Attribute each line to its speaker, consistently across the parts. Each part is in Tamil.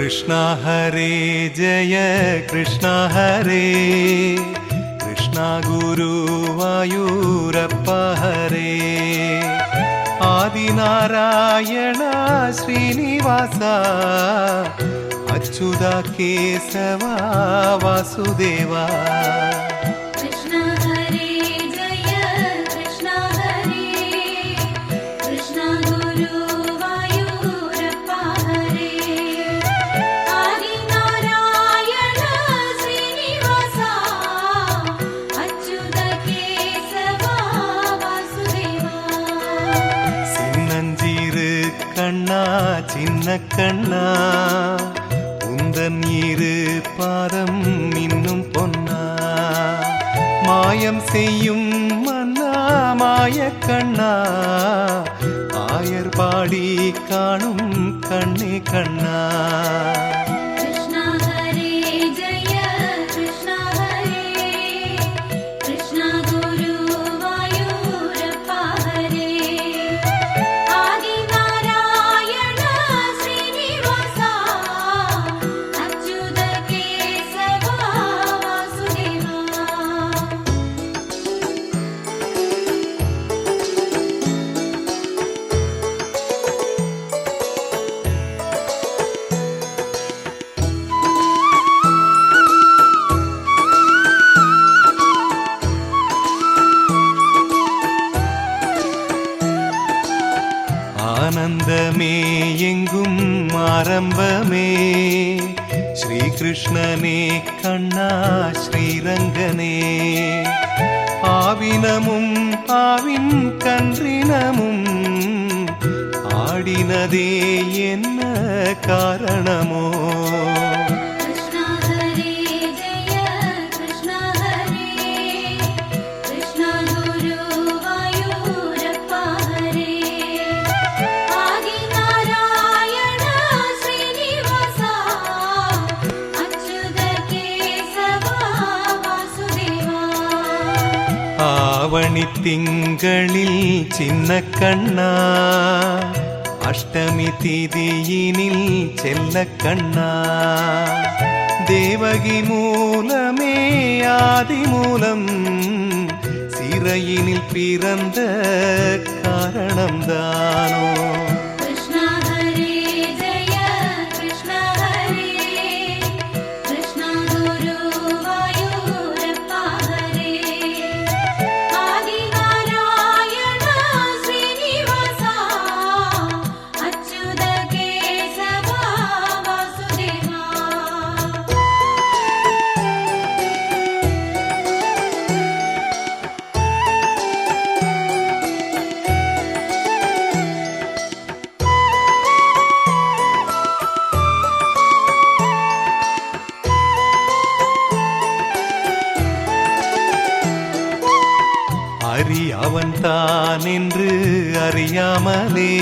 Speaker 1: कृष्णा हरे जय कृष्णा हरे कृष्णा गुरुवायूरप्पा हरे आदिनारायण श्रीनिवासा अच्युता केशवा वासुदेवा கண்ணா சின்ன கண்ணா உந்தன் இரு பாதம் இன்னும் பொன்னா மாயம் செய்யும் மன்னா மாய கண்ணா ஆயர் பாடி காணும் கண்ணே கண்ணா ஆனந்தமே எங்கும் ஆரம்பமே ஸ்ரீ கிருஷ்ணனே கண்ணா ஸ்ரீரங்கனே ஆவினமும் ஆவின் கன்றினமும் ஆடினதே என்ன காரணமோ ஆவணி திங்களில் சின்ன கண்ணா அஷ்டமி திதியினில் செல்ல கண்ணா தேவகி மூலமே ஆதி மூலம் சிறையினில் பிறந்த காரணம்தானோ அவன் தான் என்று அறியாமலே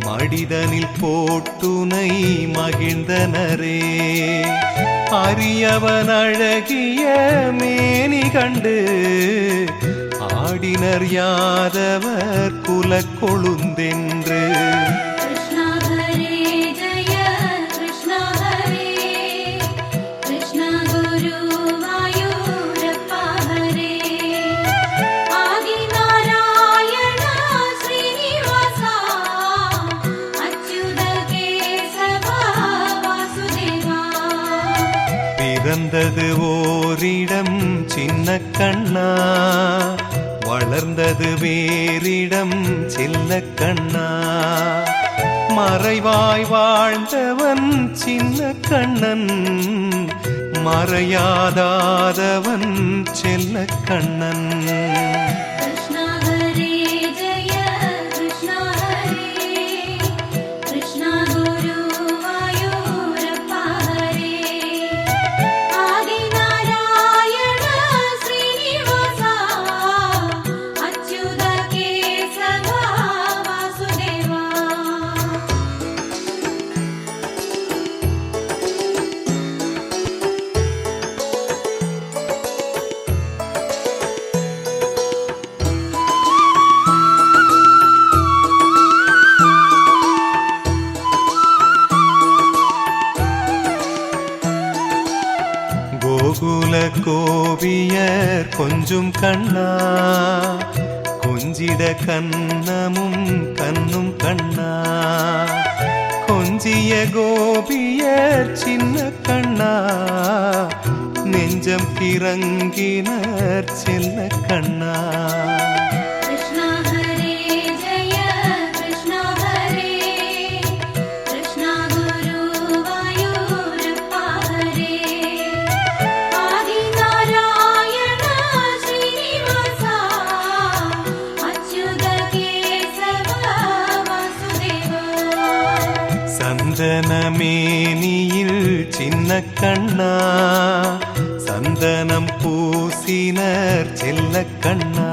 Speaker 1: மடிதனில் போட்டுனை மகிழ்ந்தனரே அறியவன் அழகிய மேனி கண்டு ஆடினர் யாதவர் குலக்கொழுந்தென்று பிறந்தது ஓரிடம் சின்ன கண்ணா வளர்ந்தது வேறிடம் செல்ல கண்ணா மறைவாய் வாழ்ந்தவன் சின்ன கண்ணன் மறையாதாதவன் செல்ல கண்ணன் கோபியர் கொஞ்சும் கண்ணா கொஞ்சிட கண்ணமும் கண்ணும் கண்ணா கொஞ்சிய கோபியர் சின்ன கண்ணா நெஞ்சம் கிறங்கினர் செல்ல கண்ணா சந்தனமேனியில் சின்ன கண்ணா சந்தனம் பூசினர் செல்ல கண்ணா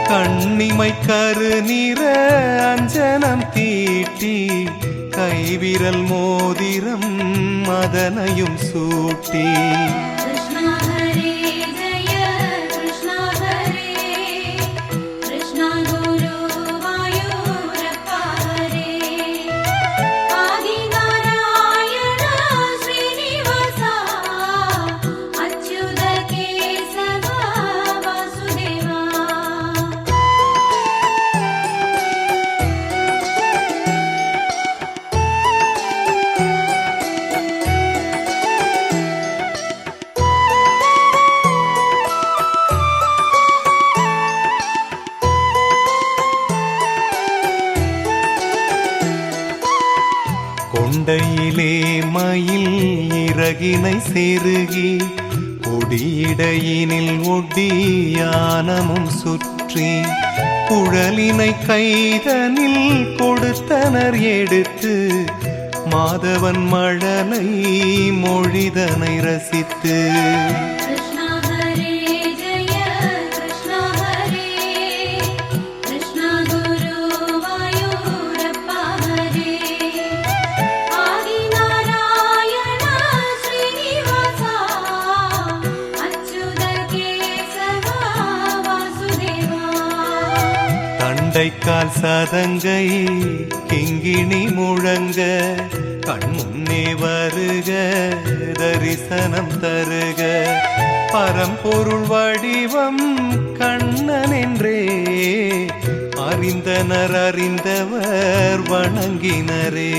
Speaker 1: கண்ணிமை கருநிற அஞ்சனம் தீட்டி கைவிரல் மோதிரம் மதனையும் சூட்டி கொண்டையிலே மயில் இறகினை செருகி கொடியிடையினில் ஒட்டியானமும் சுற்றி குழலினை கைதனில் கொடுத்தனர் எடுத்து மாதவன் மழலை மொழிதனை ரசித்து கால் சதங்கை கிங்கிணி முழங்க கண்முன்னே வருக தரிசனம் தருக பரம்பொருள் வடிவம் கண்ணன் என்றே அறிந்தனர் அறிந்தவர் வணங்கினரே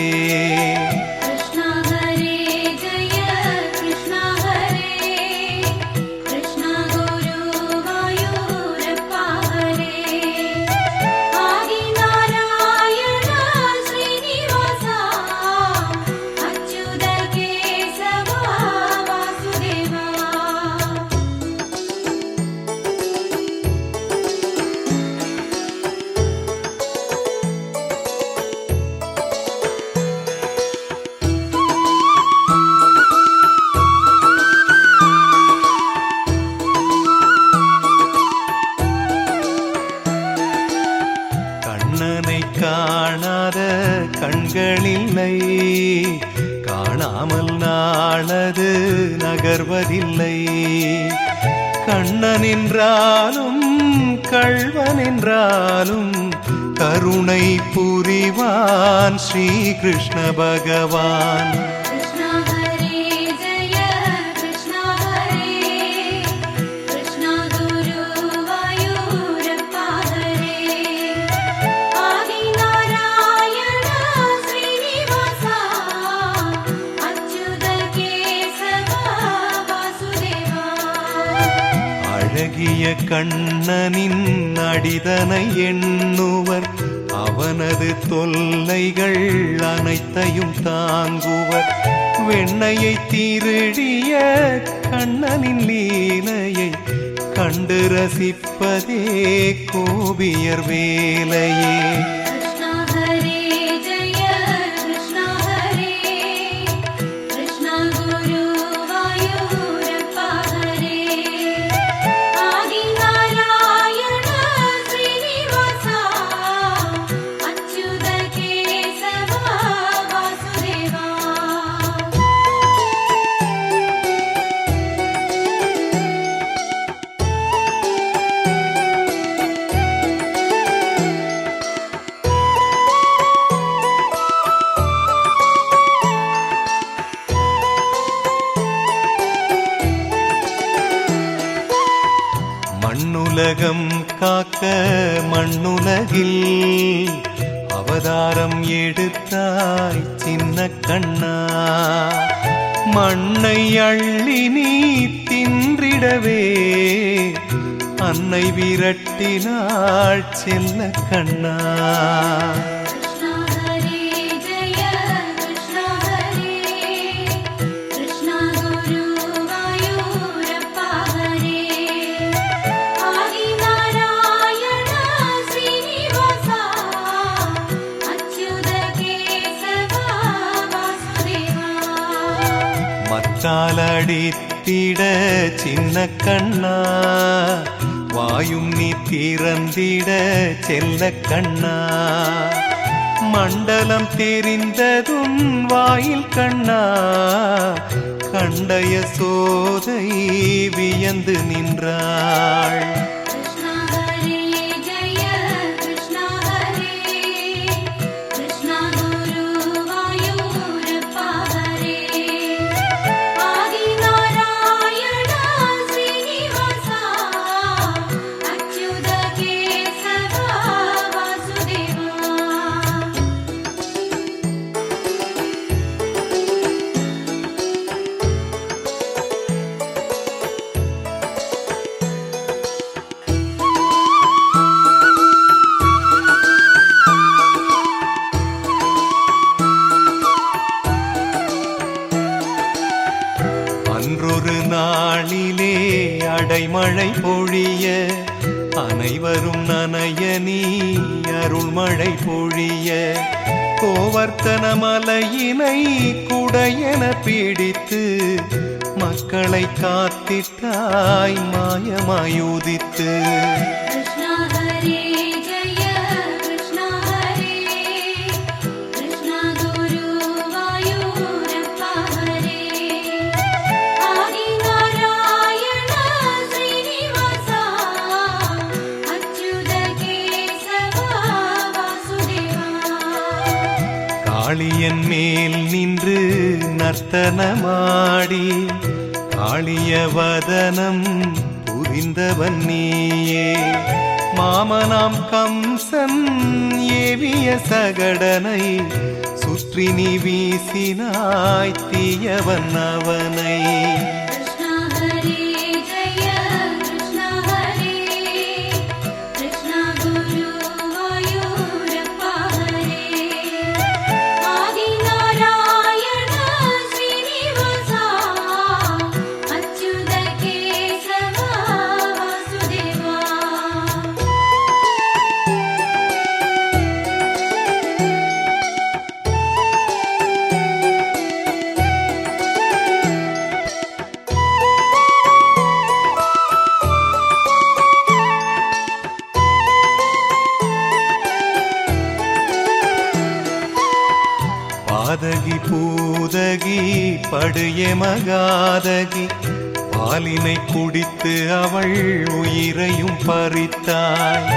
Speaker 1: காணாத கண்களில்லை காணாமல் நாளது நகர்வதில்லை கண்ணன் என்றாலும் கள்வன் என்றாலும் கருணை புரிவான் ஸ்ரீ கிருஷ்ண பகவான் அழகிய கண்ணனின் அடிதனை எண்ணுவர் அவனது தொல்லைகள் அனைத்தையும் தாங்குவர் வெண்ணையை திருடிய கண்ணனின் லீலையை கண்டு ரசிப்பதே கோபியர் வேலையே உலகம் காக்க மண்ணுலகில் அவதாரம் எடுத்தாய் சின்ன கண்ணா. மண்ணை அள்ளி நீ தின்றிடவே அன்னை விரட்டினாள் செல்ல கண்ணா. மத்தாலடித்திட சின்ன கண்ணா, வாயும் நீ திறந்திட செல்ல கண்ணா. மண்டலம் தெரிந்ததும் வாயில் கண்ணா, கண்டய சோதை வியந்து நின்றாள். அன்றொரு நாளிலே அடைமழை பொழிய அனைவரும் நனைய நீ அருள்மழை பொழிய, கோவர்த்தன மலையினை குடையென பிடித்து மக்களை காத்திட்டாய் மாயமாயுதித்து. காளியன் மேல் நின்று நர்த்தனமாடி காளிய வதனம் புரிந்தவன் நீயே. மாமனாம் கம்சன் ஏவிய சகடனை சுற்றி நீ வீசினாய் தீயவன் அவனை. பாதகி பூதகி படுய மகாதகி பாலினை குடித்து அவள் உயிரையும் பறித்தாய்.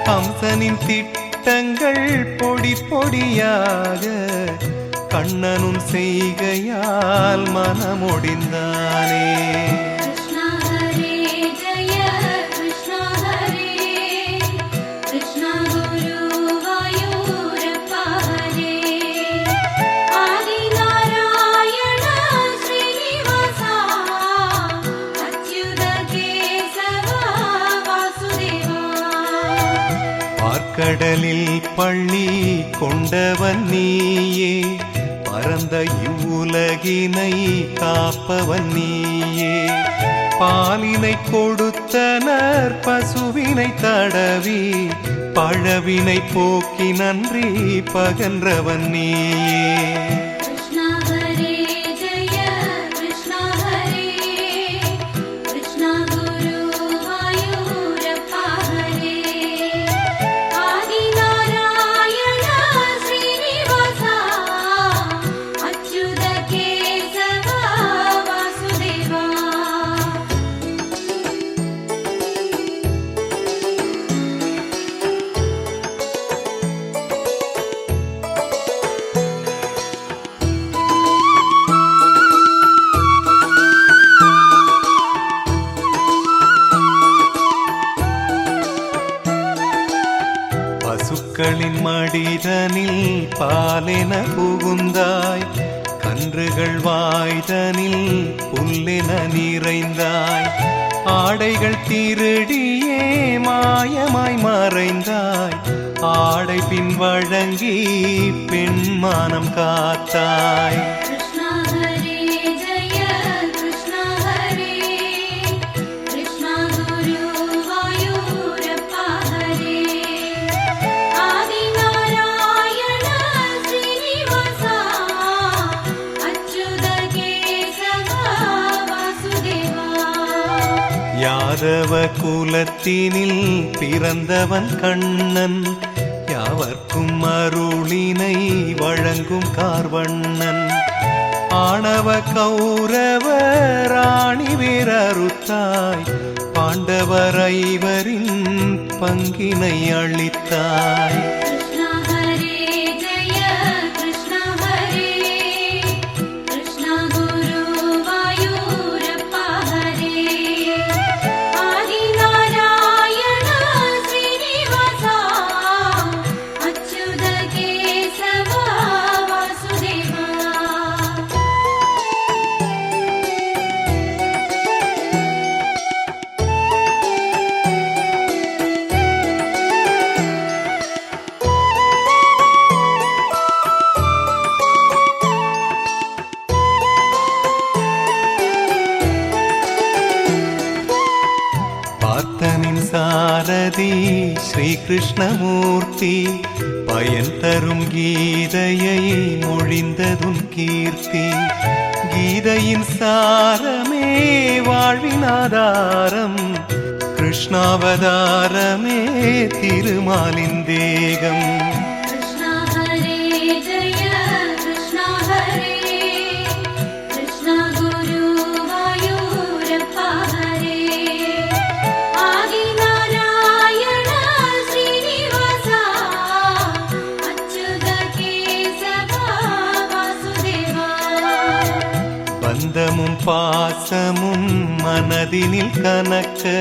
Speaker 1: கம்சனின் திட்டங்கள் பொடி பொடியாக கண்ணனும் செய்கையால் மனமொடிந்தானே. கடலில் பள்ளி கொண்டவன் நீயே, பரந்த இவ்வுலகினை காப்பவன் நீயே. பாலினை கொடுத்தனர் பசுவினை தடவி பழவினை போக்கி நன்றி பகன்றவன் நீயே. பசுக்களின் மடிதனில் பாலென புகுந்தாய், கன்றுகள் வாய்தனில் புல்லென நிறைந்தாய், ஆடைகள் திருடியே மாயமாய் மறைந்தாய், ஆடை பின் வழங்கி பெண்மானம் காத்தாய். யாதவ குலத்தினில் பிறந்தவன் கண்ணன், யாவர்க்கும் அருளினை வழங்கும் கார்வண்ணன், ஆணவ கௌரவ ராணி வீரருத்தாய், பாண்டவர் ஐவரின் பங்கினை அளித்தாய். பார்த்தனின் சாரதி ஸ்ரீ கிருஷ்ணமூர்த்தி, பயன் தரும் கீதையை மொழிந்ததும் கீர்த்தி, கீதையின் சாரமே வாழ்வின் ஆதாரம், கிருஷ்ணாவதாரமே திருமாலின் தேகம். பந்தமும் பாசமும் மனதினில் கனக்க,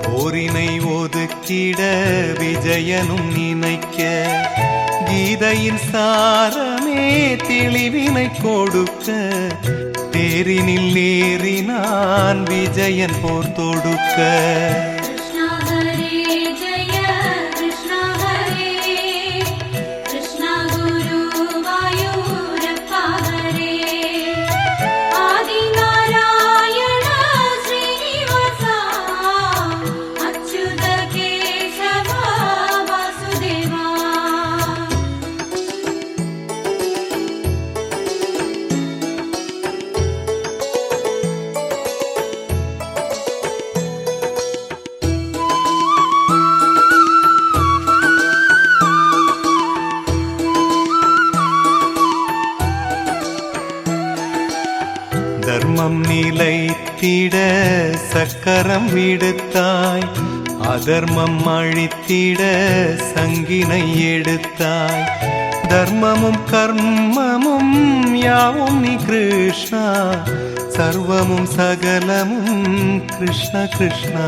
Speaker 1: போரினை ஒதுக்கிட விஜயனும் நினைக்க, கீதையின் சாரமே தெளிவினை கொடுக்க, தேரினில் ஏறினான் விஜயன் போர் தொடுக்க. தர்மம் நிலைத்திட சக்கரம் விடுத்தாய், அதர்மம் அழித்திட சங்கினை எடுத்தாய், தர்மமும் கர்மமும் யாவும் நீ கிருஷ்ணா, சர்வமும் சகலமும் கிருஷ்ண கிருஷ்ணா.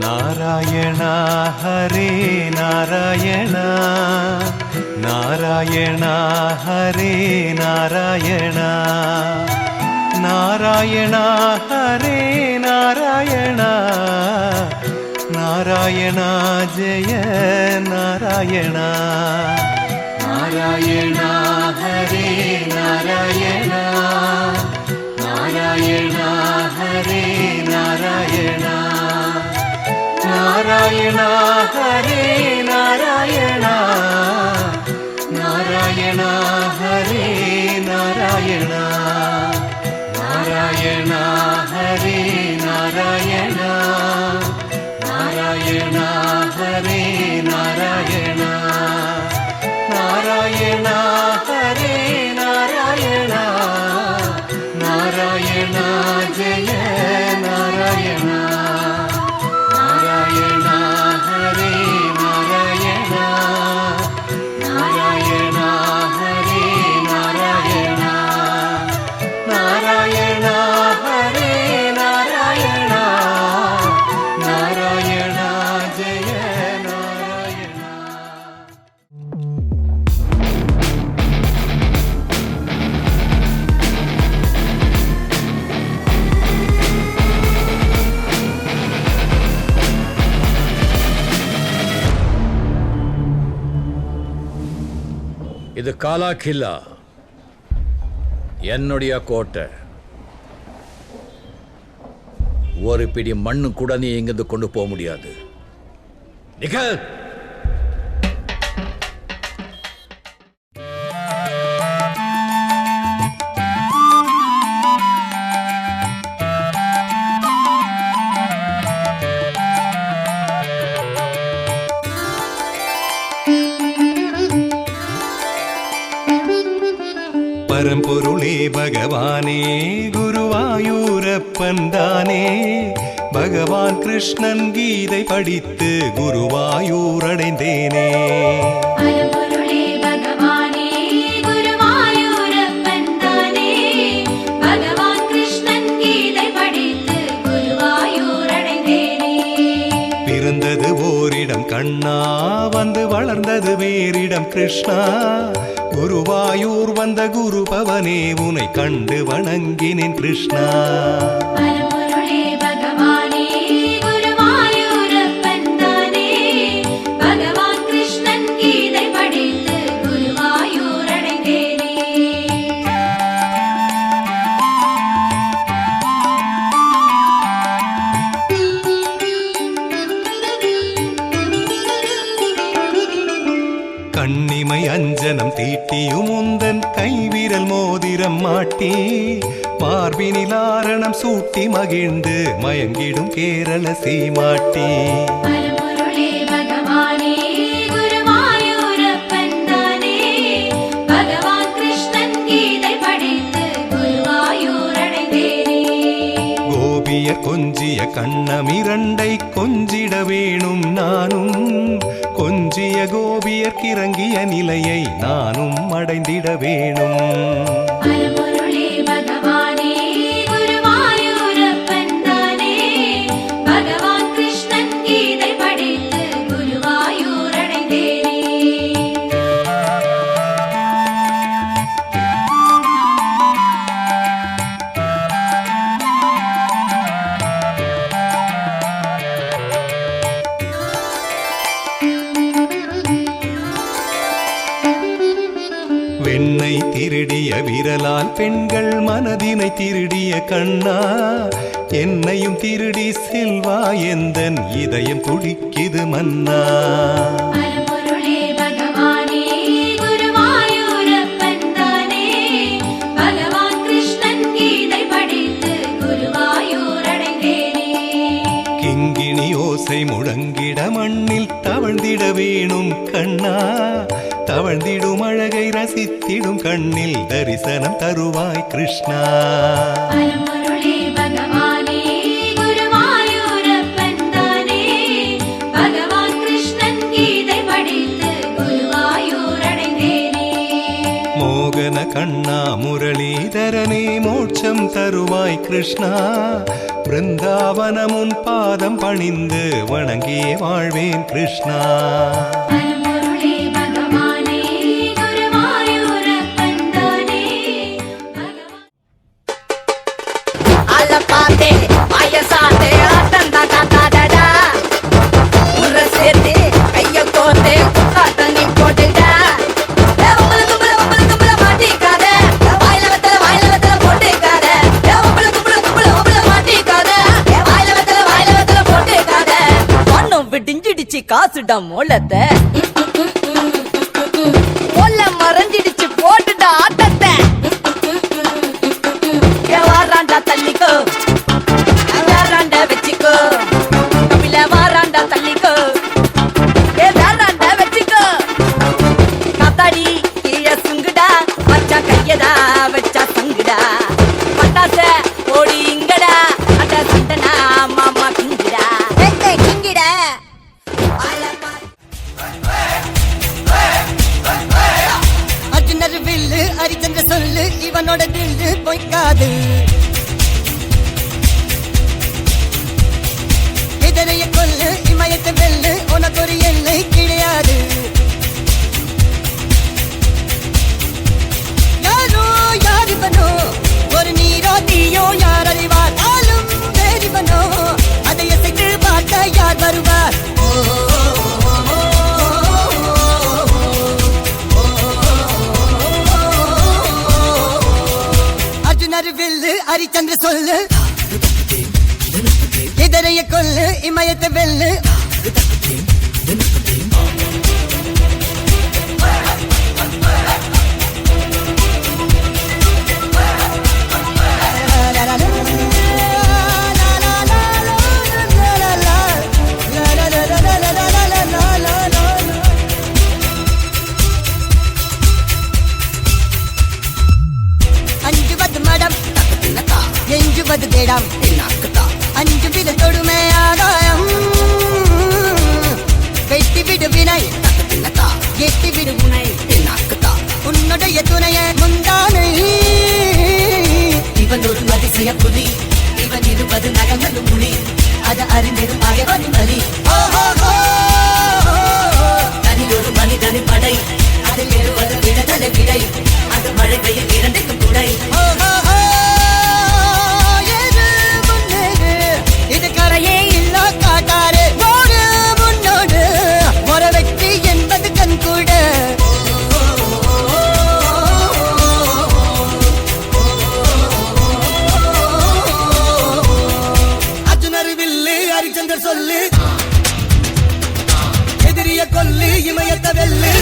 Speaker 1: நாராயணா ஹரே நாராயணா, நாராயணா ஹரே நாராயணா, நாராயணா ஹரே நாராயணா, நாராயணா ஜெய நாராயணா. நாராயணா ஹரே நாராயணா, நாராயணா ஹரே நாராயணா, நாராயணா ஹரே நாராயணா, நாராயணா ஹரே நாராயணா, நாராயணா ஹரே நாராயணா, நாராயணா ஹரே நாராயணா, நாராயணா ஹரே நாராயணா, நாராயணா ஜெய நாராயணா.
Speaker 2: இது காலா கில்லா, என்னுடைய கோட்டை. ஒரு பிடி மண்ணு கூட நீ இங்கிருந்து கொண்டு போக முடியாது. நிக்கல்.
Speaker 1: பரம்பொருளே பகவானே குருவாயூரப்பன் தானே. பகவான் கிருஷ்ணன் கீதை படித்து குருவாயூர் அடைந்தேனே.
Speaker 3: பரம்பொருளே பகவானே குருவாயூரப்பன் தானே. பகவான் கிருஷ்ணன் கீதை படித்து குருவாயூர் அடைந்தேனே.
Speaker 1: பிறந்தது ஓரிடம் கண்ணா, வந்து வளர்ந்தது வேறிடம் கிருஷ்ணா. குருவாயூர் வந்த குரு பவனே, உனை கண்டு வணங்கினேன் கிருஷ்ணா.
Speaker 3: பரம்பொருளே பகவானே குருவாயூரப்பன் தானே. பகவான் கிருஷ்ணன் கீதை படித்து குருவாயூர் அடைந்தேனே.
Speaker 1: கண்ணிமை அஞ்சனம் தீட்டியும் உந்தன் கைவிரல் மோதிரம் மாட்டி, மார்பினில் ஆரணம் சூட்டி மகிழ்ந்து மயங்கிடும் கேரள சீமாட்டி.
Speaker 3: பரம்பொருளே பகவானே குருவாயூரப்பன் தானே. பகவான் கிருஷ்ணன் கீதை படித்து குருவாயூர் அடைந்தேனே.
Speaker 1: கோபியர் கொஞ்சிய கண்ணமிரண்டை கொஞ்சிட வேணும் நானும். கொஞ்சிய கோபியர் கிறங்கிய நிலையை நானும் அடைந்திட வேணும்.
Speaker 3: பரம்பொருளே பகவானே குருவாயூரப்பன் தானே. பகவான் கிருஷ்ணன் கீதை படித்து குருவாயூர் அடைந்தேனே.
Speaker 1: வெண்ணை திருடிய விரலால் பெண்கள் மனதினை திருடிய கண்ணா. என்னையும் திருடி செல்வா, எந்தன் இதயம் துடிக்குது மன்னா.
Speaker 3: பரம்பொருளே பகவானே குருவாயூரப்பன் தானே. பகவான் கிருஷ்ணன் கீதை படித்து குருவாயூர் அடைந்தேனே.
Speaker 1: கிங்கிணி ஓசை முழங்கிட மண்ணில் தவழ்ந்திட வேணும் கண்ணா. தவழ்ந்திடும் அழகை ரசித்திடும் கண்ணில் தரிசனம் தருவாய் கிருஷ்ணா.
Speaker 3: பரம்பொருளே பகவானே குருவாயூரப்பன் தானே. பகவான் கிருஷ்ணன் கீதை படித்து குருவாயூர் அடைந்தேனே.
Speaker 1: மோகன கண்ணா முரளிதரனே, மோட்சம் தருவாய் கிருஷ்ணா. பிருந்தாவனமுன் பாதம் பணிந்து வணங்கியே வாழ்வேன் கிருஷ்ணா.
Speaker 3: பரம்பொருளே பகவானே குருவாயூரப்பன் தானே.
Speaker 4: அலப்பாத்தே வயசாத்தே ஆட்டந்தா காத்தாடா. உர சேர்த்து கைய கோத்தே குத்தாட்ட நீ போட்டுடா. உம்பள மாட்டிக்காத, வாயில வெத்தல போட்டுக்காத. உம்பள மாட்டிக்காத, வாயில வெத்தல போட்டுக்காத. ஒன்னும் விடிஞ்சிடுச்சு காசுடா மோளத்தை. மொல்ல மறைஞ்சிடுச்சு போட்டுடா ஆட்டத்தை. வாராண்டா தள்ளிக்கோ, வாராண்டா வச்சுக்கோ. கபில வாராண்டா தள்ளிக்கோ, வாராண்டா வச்சுக்கோ. காத்தாடி கீழே சுங்குடா, வச்சா கையடா வச்சா சங்குடா. பட்டாச ஓடி இங்கடா, அட சண்டனா மாமா கிங்கிடா. கிங்கிடா அர்ஜுனர் வில்லு அரிச்சந்திர சொல்லு, இவனோட தில்லு பொய்க்காது. இதனைய கொல்லு இமயத்தை வெல்லு, உனக்கு ஒரு எல்லை கிடையாது. யாரோ யாரிவனோ, ஒரு நீரோ தீயோ யார் அறிவார். ஆளும் வேறிவனோ, அதை எசைக்கு பார்க்க யார் வருவார். அர்ஜுனர் வில்லு ஹரிச்சந்திர சொல்லு இதரைய கொல்லு இமயத்தை வெல்லு எஞ்சுவது தேடாம் அஞ்சு வித தொடுமை ஆகாயம் வெட்டி விடு வினை எட்டி விடு உனை உன்னுடைய துணைய முந்தானை இவன் ஒரு அதிசய புலி இவன் இருப்பது நகங்களும் புலி அது அறிந்திடும் ஆயவன் வலி தனி ஒரு மனிதனின் படை அதில் எழுவது விடுதலை விடை அது மழை பெய்யும் இரண்டுக்கும் துணை இது கரையே இல்ல காட்டாரு ஓடு முன்னோடு ஒரு வெற்றி என்பது கண் கூட அர்ஜுனர் வில்லு ஹரிச்சந்தர் சொல்லு எதிரிய கொல்லு இமயத்த வெல்லு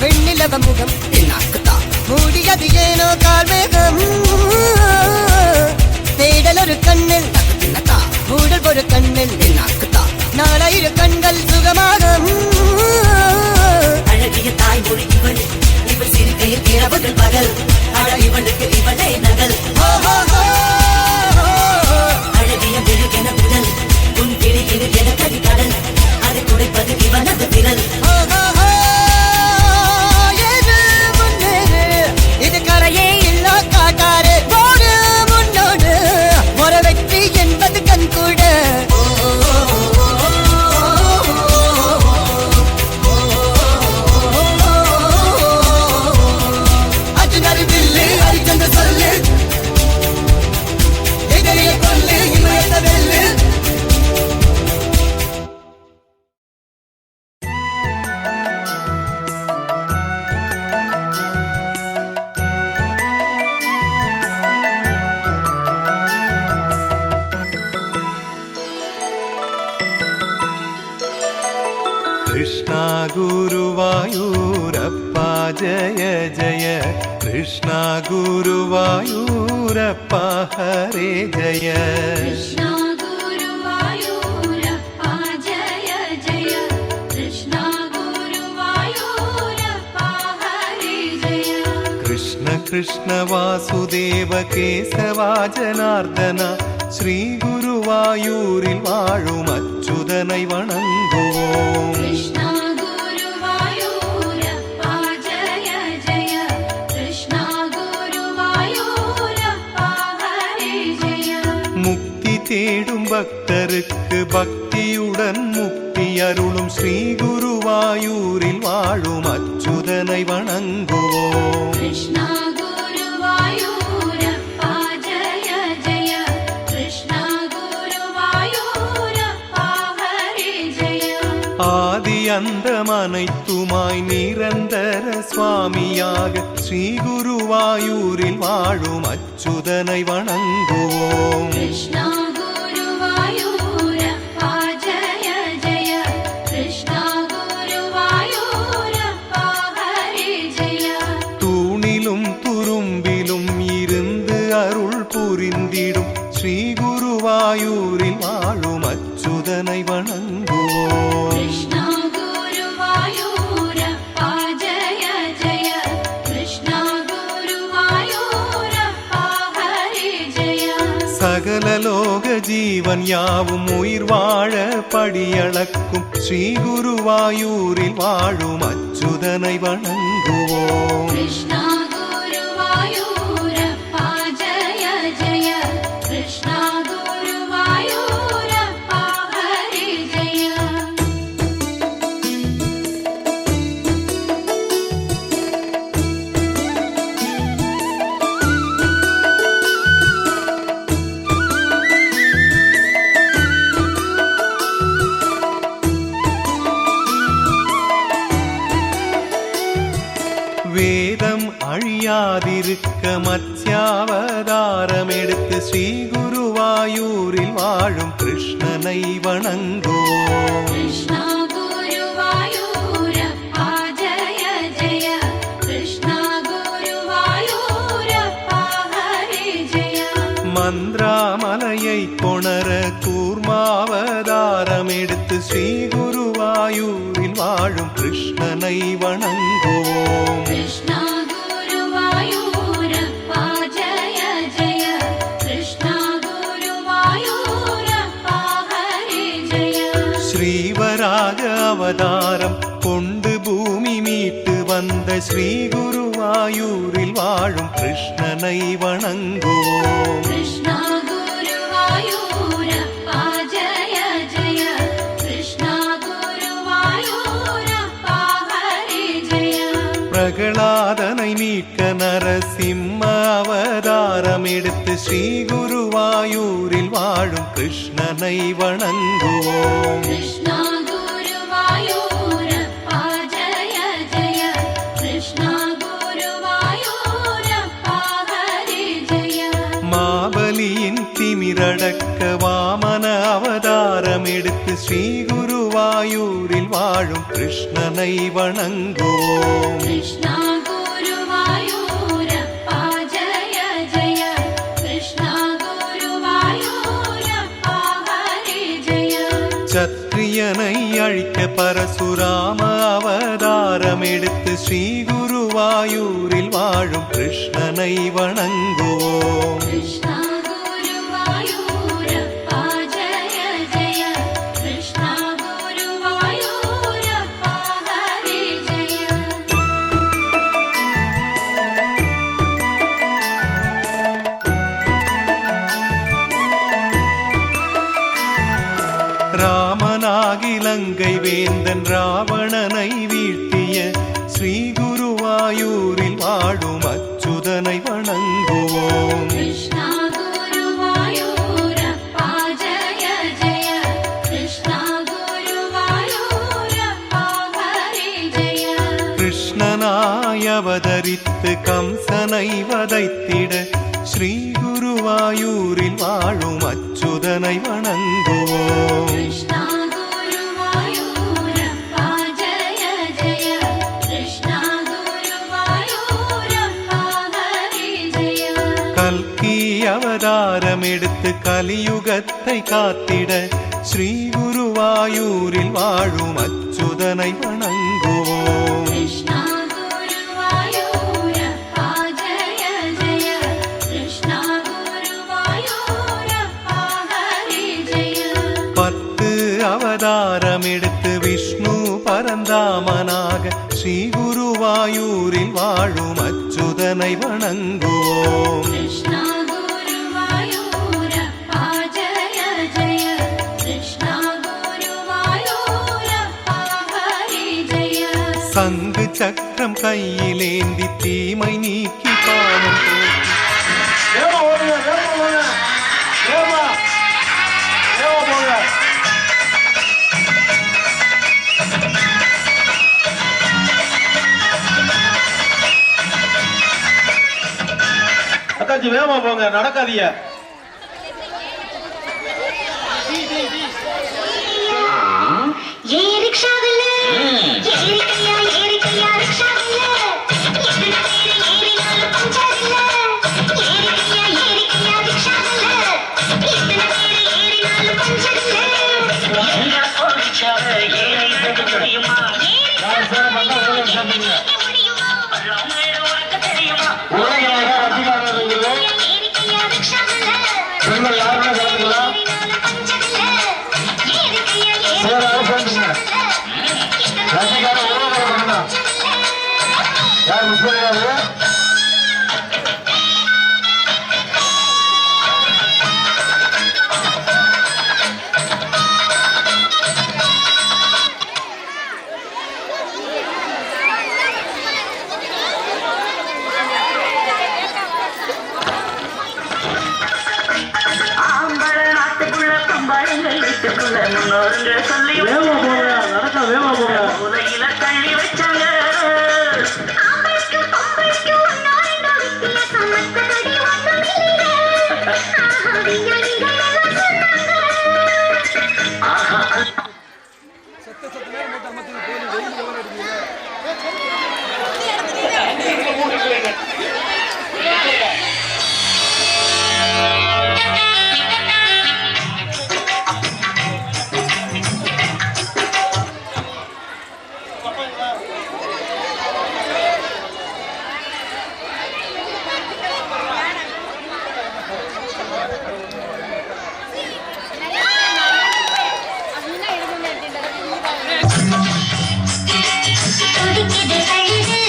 Speaker 4: வெண்ணிலவ முகம் மூடியது ஏனோ கார்மேகம் தேடல் ஒரு கண்ணில் மூடல் ஒரு கண்ணில் நாலாயிர கண்கள் சுகமாகும் அழகிய தாய்மொழி இவள் இவள் சிறுகையில் இரவுகள் பகல் அழ இவளுக்கு இவளே நகல் அழகிய மெழுகென புதல் உன் கிளியில் என கரிகடல் அதை துடைப்பது இவனது விரல் இது கரையே இல்ல காட்டாரு ஓடு முன்னோடு ஒரு வெற்றி என்பது கண் கூட அர்ஜுனர் வில்லு ஹரிச்சந்திர சொல்லு எதிரிய கொல்லு இமயத்த வெல்லு
Speaker 1: कृष्णा गुरुवायूरप्पा जय जय कृष्णा गुरुवायूरप्पा हरे जय
Speaker 3: कृष्णा गुरुवायूरप्पा जय जय कृष्णा गुरुवायूरप्पा हरे जय
Speaker 1: कृष्ण कृष्ण वासुदेव केशवा जनार्दन श्री गुरुवायूरिल वाழும் அச்சுதனை வணங்குவோம்
Speaker 3: कृष्णा गुरुवायूरप्पा जय जय कृष्णा गुरुवायूरप्पा हरे जय
Speaker 1: முக்தி தேடும் பக்தருக்கு பக்தியுடன் முக்தி அருளும் ஸ்ரீ குருவாயூரில் வாழும் அச்சுதனை வணங்குவோம்
Speaker 3: कृष्णा गुरुवायूरप्पा जय जय कृष्णा गुरुवायूरप्पा हरे जय
Speaker 1: ஆதி அந்தம் அனைத்துமாய் நிரந்தர சுவாமியாக ஸ்ரீ குருவாயூரில் வாழும் அச்சுதனை வணங்குவோம்
Speaker 3: कृष्णा गुरुवायूरप्पा जय जय कृष्णा गुरुवायूरप्पा हरे जय
Speaker 1: தூணிலும் துரும்பிலும் இருந்து அருள் புரிந்திடும் ஸ்ரீ குருவாயூரில் வாழும் அச்சுதனை வணங்குவோம்
Speaker 3: कृष्णा गुरुवायूरप्पा जय जय कृष्णा गुरुवायूरप्पा हरे जय
Speaker 1: சகல லோக ஜீவன் யாவும் உயிர் வாழ படியளக்கும் ஸ்ரீ குருவாயூரில் வாழும் அச்சுதனை வணங்குவோம்
Speaker 3: कृष्णा
Speaker 1: வேதம் அழியாதிருக்க மத்ஸ்யாவதாரம் எடுத்து ஸ்ரீ குருவாயூரில் வாழும் கிருஷ்ணனை வணங்குவோம்.
Speaker 3: कृष्णा गुरुवायूरप्पा जय जय कृष्णा गुरुवायूरप्पा हरे जय.
Speaker 1: மந்திராமலையை கொணர கூர்மாவதாரம் எடுத்து ஸ்ரீ குருவாயூரில் வாழும் கிருஷ்ணனை வணங்குவோம்.
Speaker 3: कृष्णा गुरुवायूरप्पा जय जय कृष्णा गुरुवायूरप्पा हरे जय.
Speaker 1: ஸ்ரீவராக அவதாரம் கொண்டு பூமி மீட்டு வந்த ஸ்ரீ குருவாயூரில் வாழும் கிருஷ்ணனை வணங்குவோம்.
Speaker 3: कृष्णा गुरुवायूरप्पा जय जय कृष्णा गुरुवायूरप्पा हरे जय.
Speaker 1: பிரகலாதனை மீட்க நரசிம்ம அவதாரம் எடுத்து ஸ்ரீ குருவாயூரில் வாழும் கிருஷ்ணனை வணங்குவோம்.
Speaker 3: कृष्णा गुरुवायूरप्पा जय जय कृष्णा गुरुवायूरप्पा हरे जय.
Speaker 1: மாபலியின் திமிரடக்க வாமன அவதாரம் எடுத்து ஸ்ரீ குருவாயூரில் வாழும் கிருஷ்ணனை வணங்குவோம்.
Speaker 3: कृष्णा गुरुवायूरप्पा जय जय कृष्णा गुरुवायूरप्पा हरे जय.
Speaker 1: சத்திரியனை அழிக்க பரசுராம அவதாரம் எடுத்து ஸ்ரீ குருவாயூரில் வாழும் கிருஷ்ணனை வணங்குவோம்.
Speaker 3: कृष्णा गुरुवायूरप्पा जय जय कृष्णा गुरुवायूरप्पा हरे जय.
Speaker 1: ராமனாகி லங்கை வேந்தன் ராவணனை வீழ்த்திய ஸ்ரீ குருவாயூரில் வாழும் அச்சுதனை வணங்குவோம்.
Speaker 3: कृष्णा गुरुवायूरप्पा जय जय कृष्णा गुरुवायूरप्पा हरे जय.
Speaker 1: கிருஷ்ணனாய் அவதரித்து கம்சனை வதைத்திட ஸ்ரீ குருவாயூரில் வாழும் அச்சுதனை வணங்குவோம்.
Speaker 3: कृष्णा गुरुवायूरप्पा जय जय कृष्णा गुरुवायूरप्पा हरे जय.
Speaker 1: கல்கி அவதாரம் எடுத்து கலியுகத்தை காத்திட ஸ்ரீ குருவாயூரில் வாழும் அச்சுதனை வணங்குவோம்.
Speaker 3: कृष्णा गुरुवायूरप्पा जय जय कृष्णा गुरुवायूरप्पा हरे जय.
Speaker 1: 10 அவதாரம் எடுத்து விஷ்ணு பரந்தாமனாக ஸ்ரீ குருவாயூரில் வாழும் அச்சுதனை வணங்குவோம்.
Speaker 3: कृष्णा गुरुवायूरप्पा जय जय कृष्णा गुरुवायूरप्पा हरे जय.
Speaker 1: சங்கு சக்கரம் கையிலேந்தி தீமை நீக்கி பாவம் போக்கி
Speaker 5: அத்தாச்சி வேகமா போங்க, நடக்காதீங்க.
Speaker 6: ये रिक्शा वाले ये रिक्शा रिक्शा वाले इतना तेरे ये लाल पंचर ले ये रिक्शा वाले इतना तेरे ये लाल पंचर ले ये ओडिशा ये தெரியுமா யார் சார் மண்டபம் சொல்லுங்க ராமேர உனக்கு தெரியுமா ஓரேடா அதிகாரம் இருக்குது ये रिक्शा वाले சொல்லுங்க யாரா சொல்லுங்க சேரா சொல்லுங்க ரசிகார ஓரேடா பண்ணா யார் முஸ்லிம்களே வேகமா போங்க, நடக்க வேகமா போங்க. உலகில தள்ளி வச்சாங்க துடிக்குது கழுது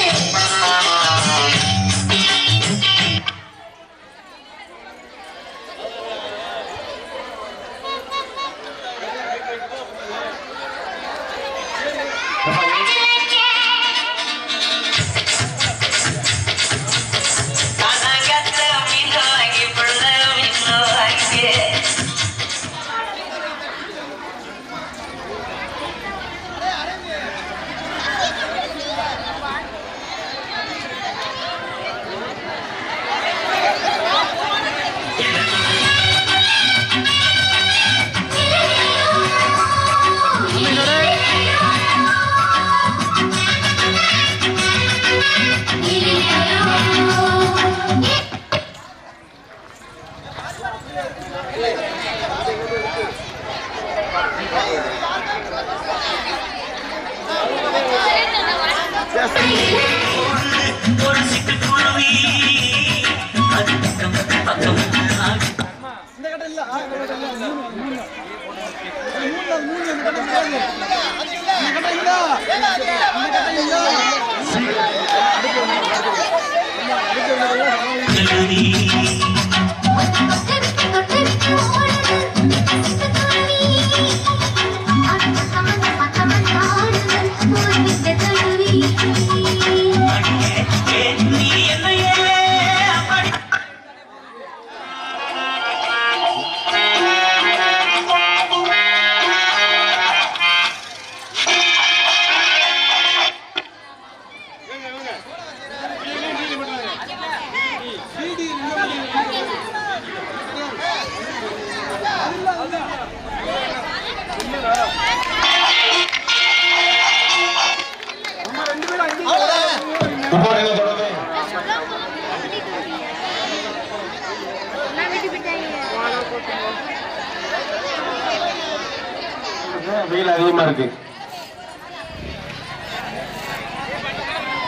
Speaker 5: வெயில் அதிகமா இருக்கு.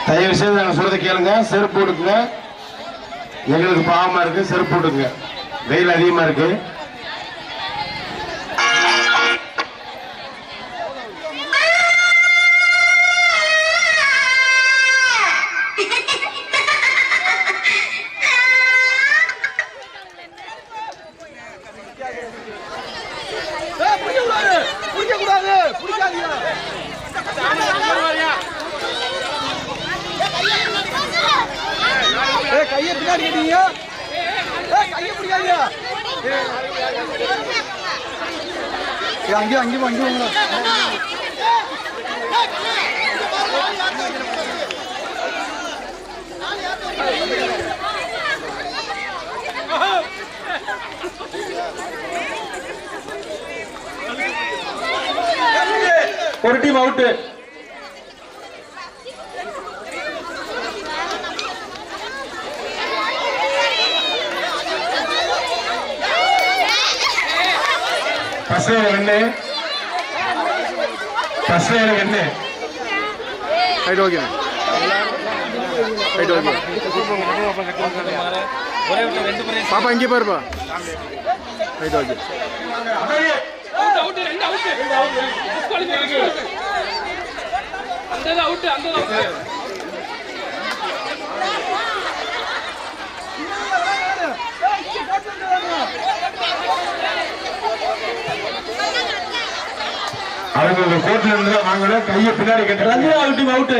Speaker 5: தயவு செய்து நாங்க சொல்றதை கேளுங்க. செருப்பு போட்டுக்குங்க. எங்களுக்கு பாவமா இருக்கு. செருப்பு போட்டுக்குங்க. வெயில் அதிகமா இருக்கு.
Speaker 7: கையை பின்னாடி கேட்டீங்க. கையை பிடிக்காதீங்க. அங்கேயும் அங்கேயும் அங்கேயும்
Speaker 5: ஒரு டீம் அவுட். பசங்க வெண்ணு
Speaker 7: ரைட் ஓகே ரைட் ஓகே பாப்பா இங்கே பாருப்பா ரைட் ஓகே
Speaker 5: அவங்க கோர்ட்ல இருந்து வாங்கல. கையை பின்னாடி கேட்டாங்க. அவுட்.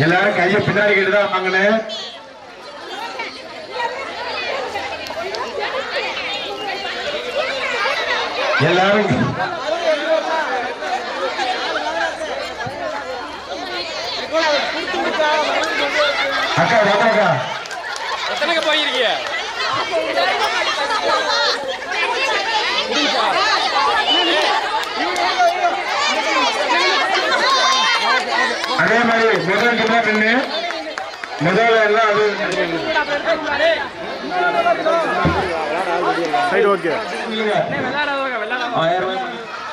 Speaker 5: எல்லாரும் கையை பின்னாடி கேட்டுதான் வாங்கினேன். எல்லாரும் அக்கா வாங்க.
Speaker 8: எத்தனைக்கு போயிருக்கீங்க?
Speaker 5: அதே மாதிரி முதல் நின்று முதல்ல எல்லாம்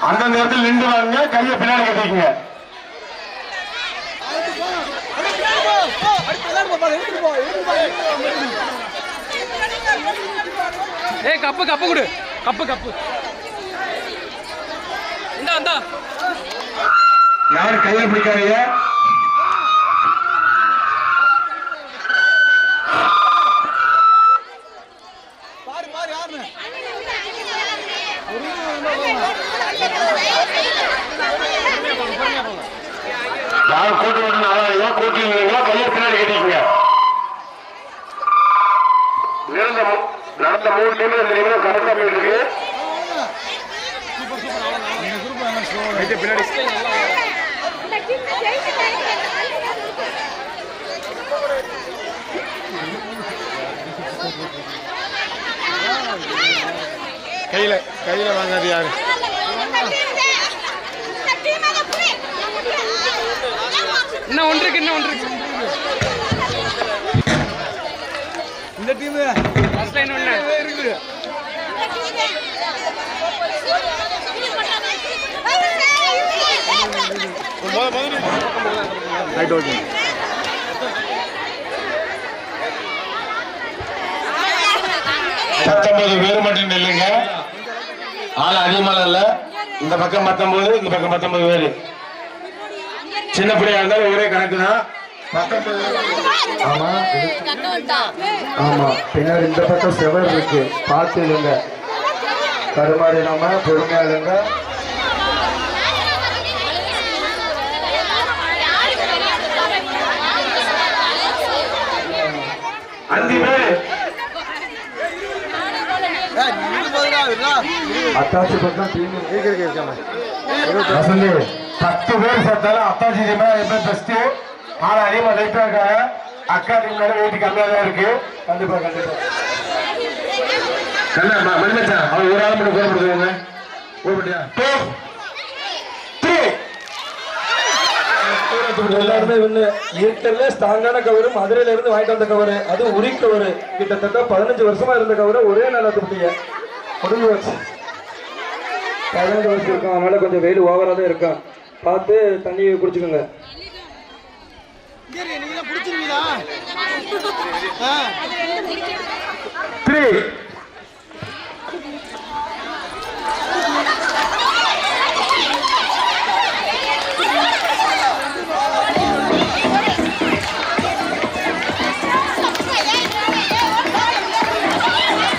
Speaker 5: அந்த நேரத்தில் நின்று வாங்க, கையை பின்னாடி கட்டிக்கங்க.
Speaker 8: ஏய் கப்பு கப்பு கொடு, கப்பு கப்பு இந்தா இந்தா.
Speaker 5: யாரும் கையை பிடிக்காதீங்க. யாரும் கூட்டு விட்டு கூட்டிங்களா கையை பின்னாடி கட்டிக்கங்க. நடந்த 3 நிமிடம் கரெக்டா போயிட்டு இருக்கு. பின்னாடி கையில வாங்காது யாரு?
Speaker 8: இன்னும் ஒன்று இருக்கு, இன்னும் ஒன்று இருக்கு.
Speaker 7: இந்த டீம்
Speaker 8: ஃபர்ஸ்ட் லைன் ஒன்று இருக்குது.
Speaker 5: வேறு மட்டும் இல்லைங்க. ஆள் அதிகமாக இல்ல. இந்த பக்கம் 19, இந்த பக்கம் 19 பேரு. சின்ன பிள்ளையா இருந்தாலும் ஒரே கணக்கு தான்.
Speaker 9: ஆமா, பின்னாடி இந்த பக்கம் செவர் இருக்கு, பார்த்து இல்லைங்க. கருமாறி நாம பொறுமையா இல்லைங்க. அத்தாச்சி பக்கம் டீம் இருக்காங்க.
Speaker 5: 10 பேர் சேர்த்தாலும் அத்தாச்சி டீம் எப்ப பெஸ்ட். ஆனா அதிகமா லைட்டா இருக்காங்க. அக்கா டீம் வெயிட் கம்மியா தான் இருக்கு. கண்டிப்பா கண்டிப்பா மணிமச்சான் அவன் ஒரு ஆள் மட்டும் கோபப்படுத்துவாங்க. கோபப்பட்டியா?
Speaker 9: எல்லாருமே இருக்கிறதுல ஸ்ட்ராங்கான கவரு, மதுரையில இருந்து வாங்கிட்டு வந்த கவரு, அது உரி கவரு. கிட்டத்தட்ட 15 வருஷமா இருந்த கவரை ஒரே நாள் துப்பிட்டீங்க. முடிஞ்சு வச்சு 15 வருஷம் இருக்கும். அதனால கொஞ்சம் வெயில் ஓவரா தான் இருக்கும். பார்த்து தண்ணி குடிச்சுக்கோங்க.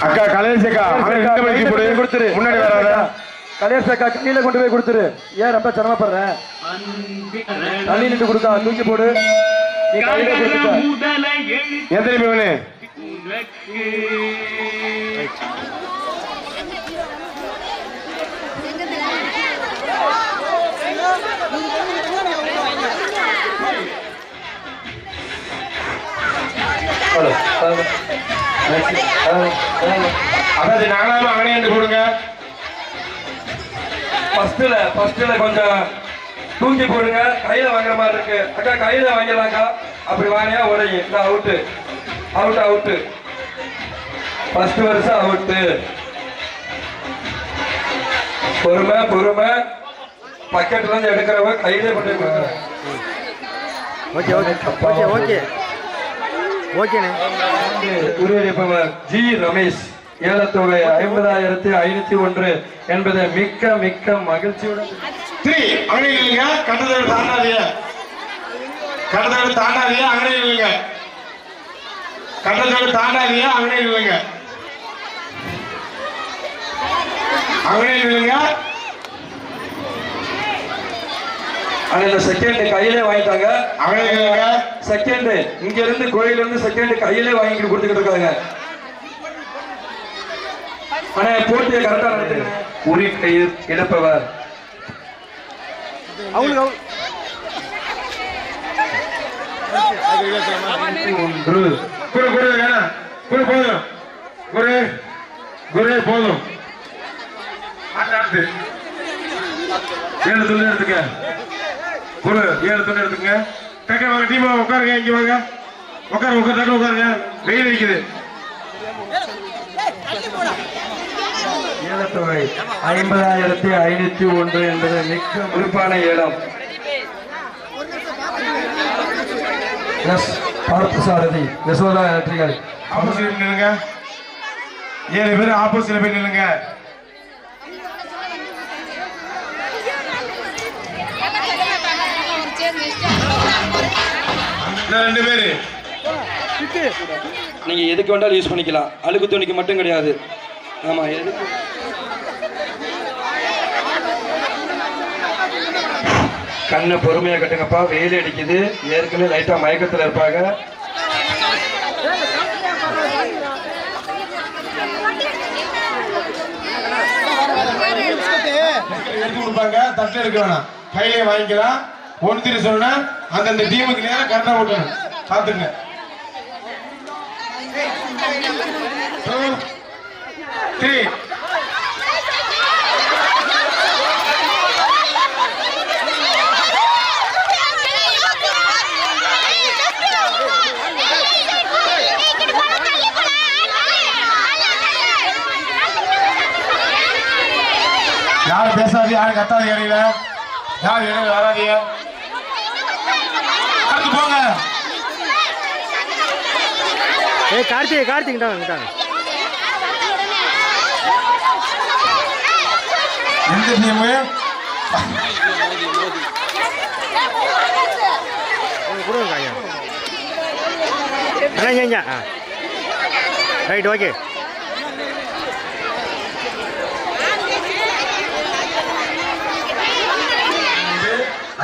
Speaker 5: அக்கா கலையசக்கா கொடுத்துரு. முன்னாடி வராத
Speaker 9: கலையசக்கா கையில கொண்டு போய் கொடுத்துரு. ஏன் ரொம்ப சிரமப்படுற? தண்ணி நின்று கொடுக்கா, தூக்கி போடு. நீ கையில கொடுத்துக்க.
Speaker 5: எத்தனை பேவனு? அதாவது நாங்களாம் அங்கனே கொடுங்க.
Speaker 9: ஃபர்ஸ்ட்ல கொஞ்சம் தூக்கி போடுங்க. கையில வாங்குற மாதிரி இருக்கு. அக்கா கையில வாங்கலாம்க்கா. அப்படி வாங்கியா உடையும். இந்த அவுட்டு அவுட்டு அவுட்டு. ஃபர்ஸ்ட் வருஷம் அவுட்டு. பொறுமை பொறுமை. பக்கெட்ல இருந்து எடுக்கிறவங்க கையில கொண்டு போய். ஓகே ஓகே ஓகே ஓகே ஓகேண்ணே. உருவெடுப்பவர் ஜி ரமேஷ். ஏலத்தொகை 50,501 என்பதை மிக்க மிக்க மகிழ்ச்சியுடன்
Speaker 5: கட்டதோடு தாண்டாதீங்க. கட்டதோடு தாண்டாதீங்க. அங்கனே இல்லைங்க. கட்டதோடு தாண்டாதீங்க. அங்கனே இல்லைங்க. அங்கனே இல்லைங்க.
Speaker 9: அந்த செகண்ட் கையிலே வாங்கிட்டாங்க.
Speaker 5: அங்கனே இல்லைங்க.
Speaker 9: செகண்ட் இங்க இருந்து கோயில இருந்து செகண்ட் கையிலே வாங்கிட்டு கொடுத்துக்கிட்டு இருக்காங்க. ஆனா போட்டியை கரெக்டா நடத்துங்க. உரி கயிறு இழப்பவர்
Speaker 5: போதும். எடுத்துக்க ஒரு 7 துண்டு எடுத்துங்க. டக்கு வாங்க டீம் உட்காருங்க, இங்க வாங்க. உட்காருங்க, டக்கு உட்காருங்க. வெயில் அடிக்குது.
Speaker 9: ஏலத்தொகை 50,501 என்பது மிக முழுப்பான ஏலம். S Parthasarathy Yashoda electrical.
Speaker 5: Opposite நில்லுங்க. 7 பேர் ஆப்போசிட்ல போய் நில்லுங்க. இன்னும் 2 பேரு.
Speaker 9: நீங்க எதுக்கு வேண்டாலும் யூஸ் பண்ணிக்கலாம், அழுக்கு துணிக்கு மட்டும் கிடையாது. ஆமா, எதுக்கு கண்ணை பொறுமையா கட்டுங்கப்பா, வெயில் அடிக்குது, ஏற்கனவே லைட்டா மயக்கத்துல இருப்பாங்க.
Speaker 5: எடுத்து கொடுப்பாங்க, தட்டு எடுக்க வேணாம், கையிலே வாங்கிக்கலாம். 1 3 சொன்னா அந்தந்த டீமுக்கு நேரம் கரெக்டா ஓட்டணும், பாத்துங்க. 2 3 யாரும் பேசாது, யாரும் கத்தாது, இடையில யாரும் இடையில வராதீங்க. அடுத்து போங்க.
Speaker 8: கார்த்திக்
Speaker 5: எந்த டீமு
Speaker 8: ரைட் ஓகே.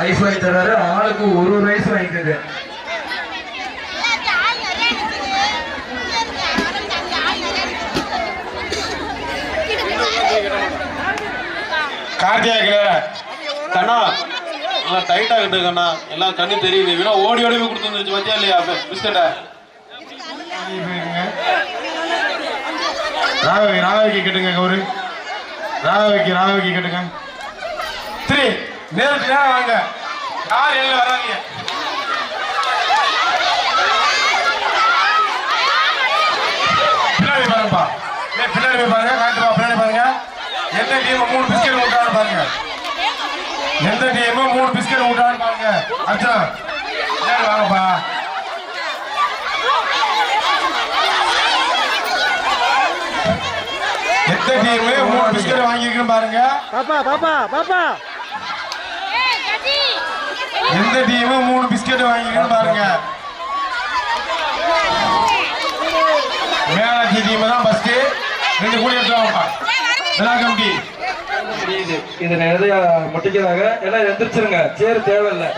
Speaker 9: ஐஸ் வாங்கி தராரு, ஆளுக்கு ஒரு ரைஸ் வாங்கிக்கோங்க.
Speaker 5: கார்த்தியா கிளியரா
Speaker 10: கண்ணா நல்லா டைட்டா கட்டுக்கண்ணா, எல்லாம் கண்ணு தெரியுது. வேணா ஓடி ஓடி கொடுத்து வந்துருச்சு வச்சா இல்லையா பிஸ்கட்டை.
Speaker 5: ராகவிக்கு கேட்டுங்க, கௌரி ராகவிக்கு கேட்டுங்க. 3 நேரத்துக்கு நேரம் வாங்க, யார் எல்லாம் வராதீங்க. பின்னாடி பாருங்கப்பா, பின்னாடி போய் பாருங்க, காட்டுப்பா, பின்னாடி பாருங்க. எந்த டீம் 3 பிஸ்கெட் ஊட்டான்னு பாருங்க, எந்த டீம் 3 பிஸ்கெட் ஊட்டான்னு பாருங்க. அர்ச்சனா பின்னாடி வாங்கப்பா. எந்த டீம் 3 பிஸ்கெட் வாங்கியிருக்குன்னு பாருங்க.
Speaker 8: பாப்பா
Speaker 5: எந்த டீம் 3 பிஸ்கெட் வாங்கியிருக்குன்னு பாருங்க. மேலாட்சி டீம் தான் ஃபர்ஸ்ட். 2 கூடி எடுத்துவாங்கப்பா. கமிட்டி
Speaker 9: இது நிறைய முட்டிக்கிறாங்க, எல்லாம் எந்திரிச்சிருங்க, சேர் தேவையில்லை.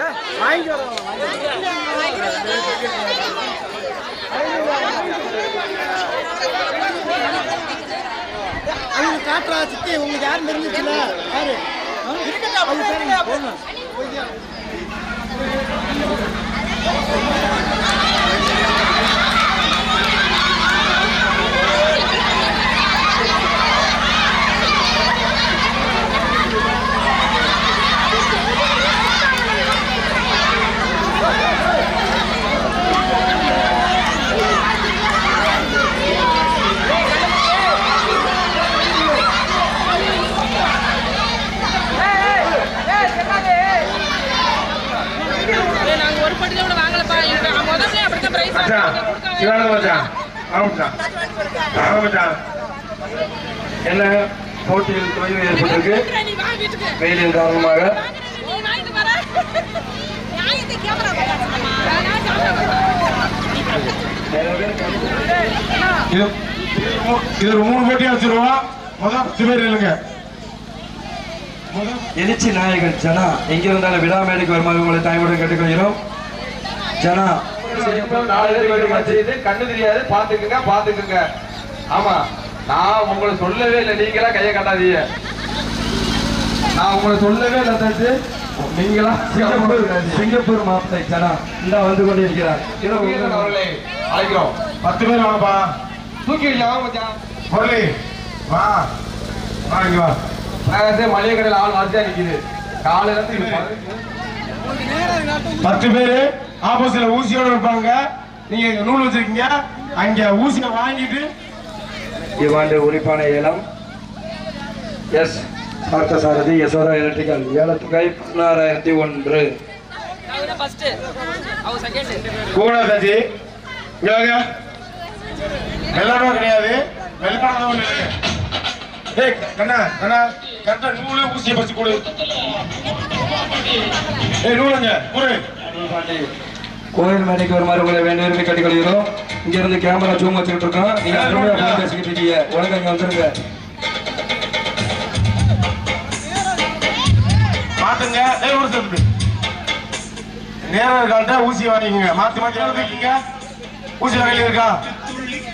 Speaker 7: காட்டுறா சித்தி, உங்களுக்கு யாரும் தெரிஞ்சிச்சுல யாரு
Speaker 9: என்ன போட்டியில் தொய்வு ஏற்பட்டிருக்கு வெயிலின் காரணமாக.
Speaker 5: இது ஒரு 3 போட்டியா வச்சிருவோம். முதல் 10 பேர் இல்லைங்க.
Speaker 9: எழுச்சி நாயகன் ஜனா எங்க இருந்தாலும் விழாமேடைக்கு வருமாறு உங்களை தாய்முடன் கேட்டுக்கொள்கிறோம். ஜனா
Speaker 11: கண்ணு தெரியாது, பாத்துக்குங்க. ஆமா, நான் உங்களை சொல்லவே இல்லை, நீங்களா கையை காட்டாதீங்க. நான் உங்களை சொல்லவே இல்லை தச்சு, நீங்களா
Speaker 9: சிங்கப்பூர் மாப்பிள்ளை ஜனா இந்த வந்து கொண்டிருக்கிறார்.
Speaker 11: அவர்களே அழைக்கிறோம்.
Speaker 5: 10 பேர் வாங்கப்பா.
Speaker 11: தூக்கி வைக்கலாம்
Speaker 5: முரளி வா, இங்க வா.
Speaker 11: மளிகை கடையில் ஆள் வரிசையா நிக்குது. காலையில இருந்து
Speaker 5: 10 பேரு ஆப்போசிட்ல ஊசியோட இருப்பாங்க. நீங்க நூல் வச்சிருக்கீங்க, அங்க ஊசியை வாங்கிட்டு
Speaker 9: இவ்வாண்டு உரிப்பான ஏலம் எஸ் பார்த்தசாரதி யசோதா எலக்ட்ரிக்கல் ஏலத்துகை 16,001.
Speaker 5: கூட தச்சி வெள்ளாடம் கிடையாது, வெள்ளாடம் ஏய் கண்ணா கண்ணா கரெக்டா நூலு ஊசியை பறிச்சு கொடு. ஏய் நூலுங்க கொடு.
Speaker 9: கோயில் மேடைக்கு வருமாறு உங்களை வேண்டிய விரும்பி கட்டிக்கொள்கிறோம். இங்க இருந்து கேமரா ஜூம் வச்சுக்கிட்டு இருக்கோம். நீங்க அருமையா போன் பேசிக்கிட்டு இருக்கீங்க. உடனே இங்க வந்துருங்க.
Speaker 5: மாத்துங்க. ஏய் ஒரு செகண்ட். நேரா இருக்கான்டா ஊசி வாங்கிக்கங்க. மாத்தி மாத்தி எழுதிக்கீங்க. ஊசி கையில இருக்கா?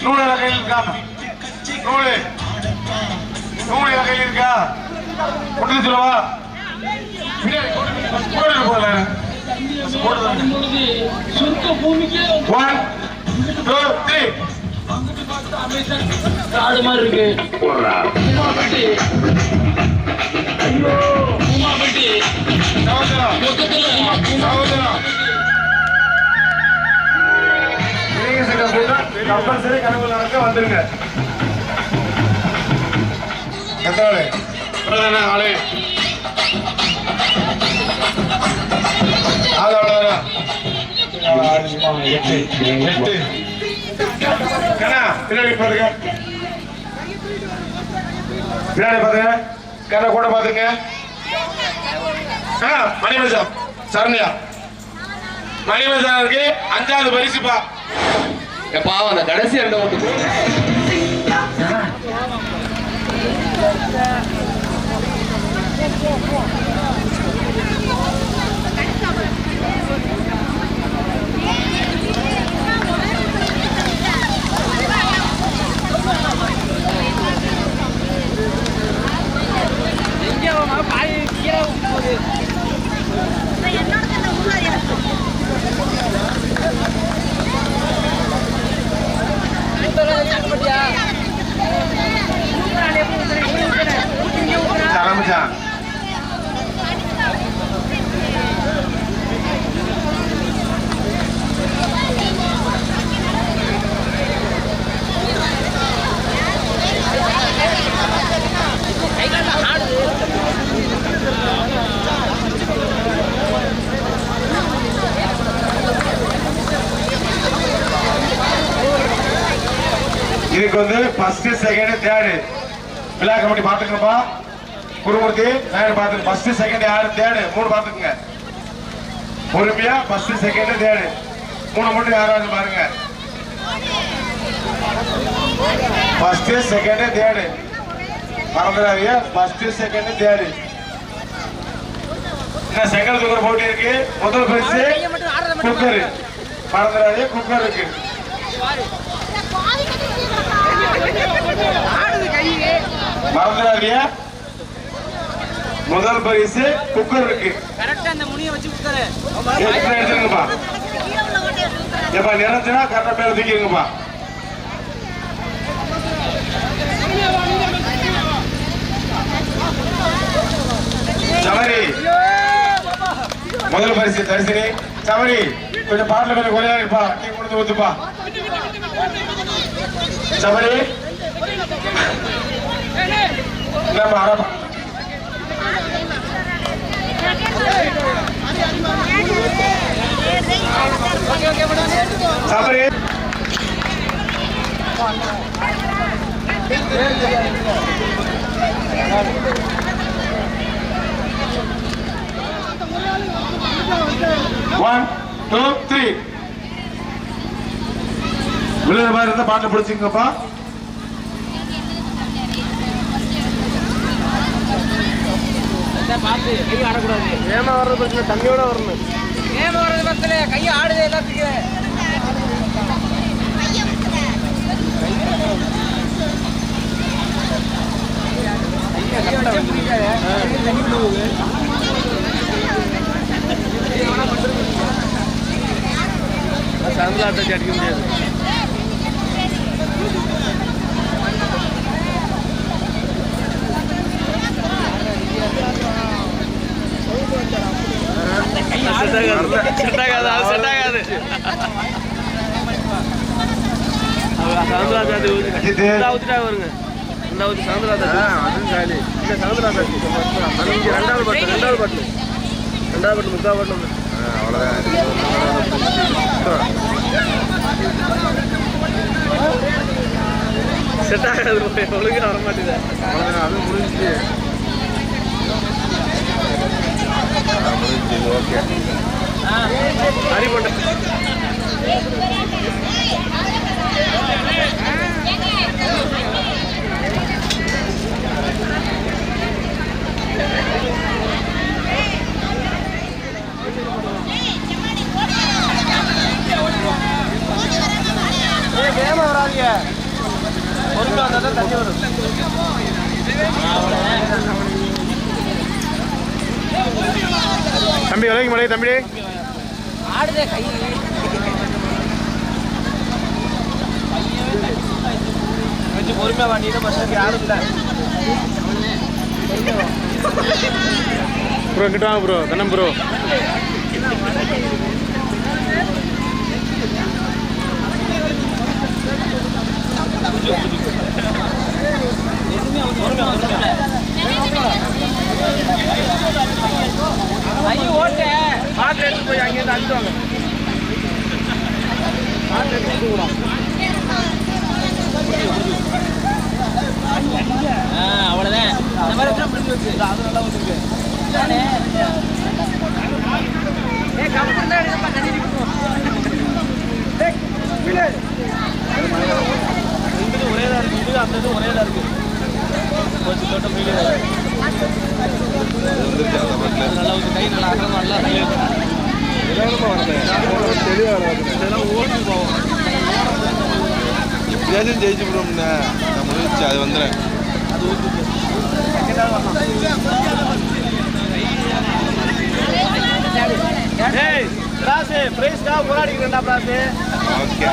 Speaker 5: நூல் கையில இருக்கா? நூல் கையில இருக்கா? கொண்டு சொல்லவா? பின்னாடி போடு போல. 1 2 3
Speaker 10: காடு மாதிரி இருக்கு.
Speaker 5: கம்பல்சரி கனவு நடக்க வந்துருங்க. எத்தனை ஆளு? அவ்வளவுதான். 8 பின்னாடி பாருங்க, பின்னாடி பாருங்க, கண்ண கூட பாத்துங்க. மணிமேசம் சரண்யா, மணிமேசம் இருக்கு 5வது பரிசுப்பா.
Speaker 11: பாவம் அந்த கடைசி 2 ஓட்டு
Speaker 5: ஆரம்பிச்சான். இதுக்கு வந்து ஃபர்ஸ்ட் செகண்ட் தேர்டு விழா கமிட்டி பாத்துக்கப்பா. குருமூர்த்தி நான் பாத்து ஃபர்ஸ்ட் செகண்ட் யாரு தேர்டு 3 பாத்துக்குங்க. பொறுமையா ஃபர்ஸ்ட் செகண்ட் தேர்டு 3 மட்டும் யாராவது பாருங்க. ஃபர்ஸ்ட் செகண்ட் தேர்டு மறந்துடாதீங்க. First second third. இன்னும் செகண்ட் தூக்குற போட்டி இருக்கு. முதல் பரிசு குக்கர் மறந்துடாதீங்க. குக்கர் இருக்கு. மறந்துடாதீங்க. முதல் பரிசு குக்கர் இருக்கு. எடுத்துருங்கப்பா. எப்ப நிறஞ்சுனா கரெக்டா பேர் தூக்கிருங்கப்பா. சமரி முதல் பரிசு தரிசனி. சமரி கொஞ்சம் பாட்டில் கொஞ்சம் கொலையா இருப்பா. நீ கொடுத்து ஊத்துப்பா. சமரி நம்ம அரப்பா. சமரி 1 2 3 விழுற மாதிரி இருந்தா பாட்டில் பிடிச்சிங்கப்பா.
Speaker 8: ஏமா வர்றது பிரச்சனை, தண்ணியோட வரணும்.
Speaker 7: ஏமா வர்றது பஸ்ல கையை ஆடுது எல்லாத்துக்கும்.
Speaker 8: சாயந்தரம் அடிக்க முடியாது.
Speaker 7: கையை
Speaker 8: செட் ஆகாது அது செட் ஆகாது சவுந்தரராஜா ஊத்திட்டா வருங்க இந்த ஊத்தி சவுந்தரராஜா அதுவும் காலி இல்லை சவுந்தரராஜா இங்கே ரெண்டாவது பாட்டு முக்கா பாட்டு
Speaker 5: அவ்வளோதான்
Speaker 8: செட் ஆகாது ஒழுங்கு வர மாட்டேங்குது
Speaker 5: அது முடிஞ்சு ஓகே
Speaker 8: ஹரி போட்ட வேகமா வராதீங்க பொறுமையா வந்தா தான் தண்ணி வரும் தம்பி விலைக்கு மலை தம்பி
Speaker 7: ஆடுதே கை
Speaker 8: கொஞ்சம் பொறுமையா வாண்டிட்டு பஸ் யாரும் இல்லை ப்ரோ இங்கிட்ட வாங்க ப்ரோ கண்ணம் ப்ரோ
Speaker 7: ஐயோ ஓட்ட
Speaker 8: மாட்டு எடுத்து போய் அங்கேருந்து அழுத்துவாங்க மாட்டு எடுத்து விடுவோம்
Speaker 7: அவ்வளவுதான் இந்த மாதிரி தான் முடிஞ்சு வச்சு
Speaker 8: அது நல்லா வந்துருக்கு ஒரே தான் இருக்கு அந்த இது ஒரே தான் இருக்கு கொஞ்சம் தோட்டம் நல்லா வந்து கை நல்லா அகலம் நல்லா தெளிவாக ஓடி போவோம்
Speaker 5: எப்படியாச்சும் ஜெயிச்சு விடுவோம்ண்ணே நான் முடிச்சு அது வந்துடுறேன்
Speaker 8: அது ஊற்றி செகண்டாக ஏய் பிராஸ் பிரைஸ்க்காக போராடிக்கிறேன்டா பிராஸ்
Speaker 5: ஓகே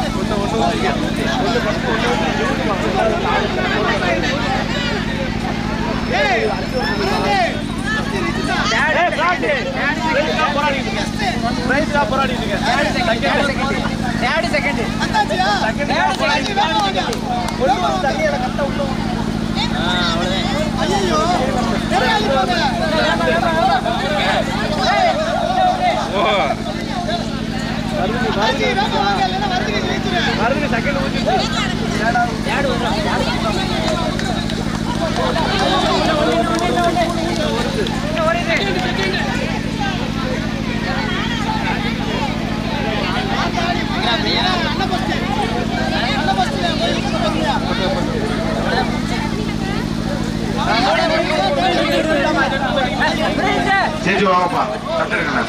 Speaker 5: சேஞ்சு வாங்கப்பா கட்டுருக்கண்ணா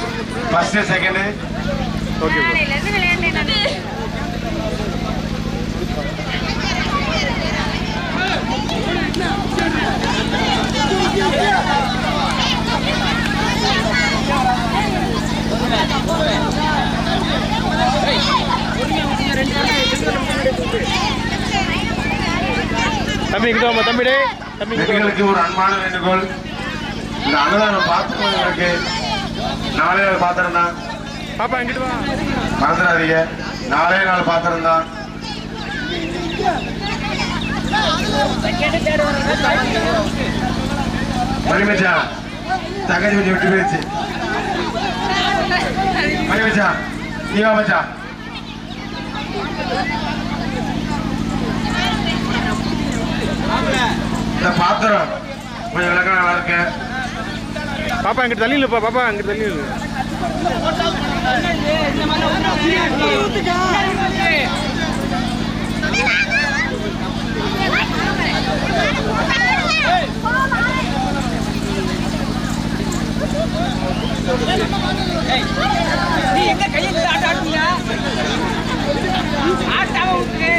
Speaker 5: ஃபர்ஸ்ட் செகண்ட் ஓகே
Speaker 8: தம்பி கிட்ட வாமா தம்பிடே
Speaker 5: தம்பிகளுக்கு ஒரு அன்பான வேண்டுகோள் இந்த அன்னதானம் பார்த்துக்கோங்களுக்கு நாளே நாள் பாத்திரம் தான்
Speaker 8: பாப்பா எங்கிட்டு வா
Speaker 5: மறந்துடாதீங்க நாளே நாள் பாத்திரம் தான் மணிமச்சா தங்கச்சி கொஞ்சம் விட்டு போயிடுச்சு மணிமச்சா நீ வா மச்சா இந்த பாத்திரம் கொஞ்சம் விளக்கம் நல்லா இருக்கு
Speaker 8: பாப்பா எங்கிட்ட தள்ளி இல்லப்பா பாப்பா எங்கிட்ட தள்ளி இல்லை
Speaker 7: நீ எங்க கையில் ஆட்ட ஆடுங்க ஆட்டாம விட்டு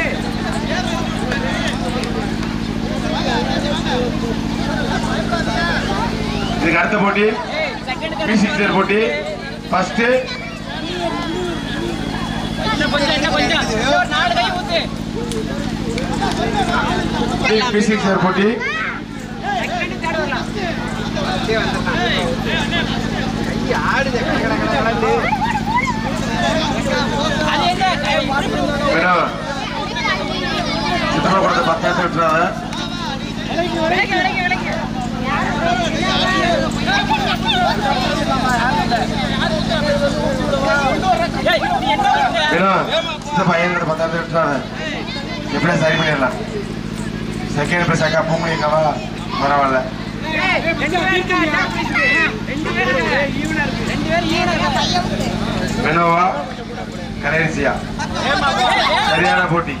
Speaker 5: இதுக்கு அடுத்த போட்டி P6 போட்டி ஃபர்ஸ்ட் P6 போட்டி சித்தப்பா படத்தை 10 விட்டுறாங்க. சித்தப்பா எங்கிட்ட 10 விட்டுறாங்க. எப்படியா சரி பண்ணிடலாம். செகண்ட் பிரைஸ் அக்கா பூமணிக்காவா பரவாயில்ல. மெனோவா கரேசியா சரியான போட்டி.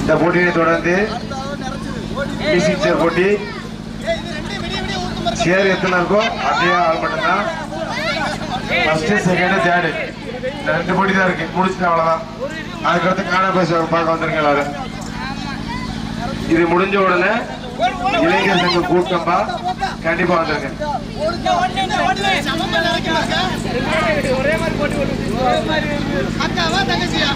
Speaker 5: இந்த போட்டியை தொடர்ந்து மியூசிக் சேர் போட்டி. சேர் எத்தனை இருக்கோ அதே ஆள் மட்டும்தான். ஃபர்ஸ்ட் செகண்ட் தேர்டு இந்த 2 போட்டி தான் இருக்கு. முடிச்சுட்டு அவ்வளவுதான். அதுக்கடுத்து காண பேச பார்க்க வந்திருக்கேன் எல்லாரும். இது முடிஞ்ச உடனே இளைஞர் சங்க கூட்டம்பா கண்டிப்பா வந்துருங்க. அக்காவா தங்கச்சியா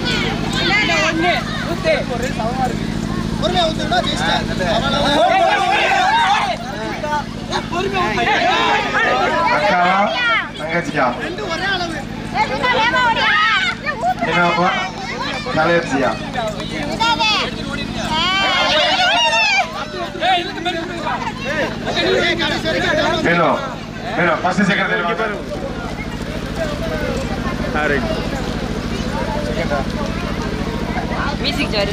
Speaker 5: என்னப்பா கலையர்ச்சியா வேணும் வேணும் ஃபர்ஸ்ட் செகண்ட்
Speaker 12: மியூசிக் சார்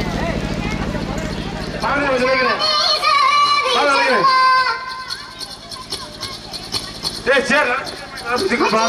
Speaker 5: ஏய் சேர் புடிக்குப்பா.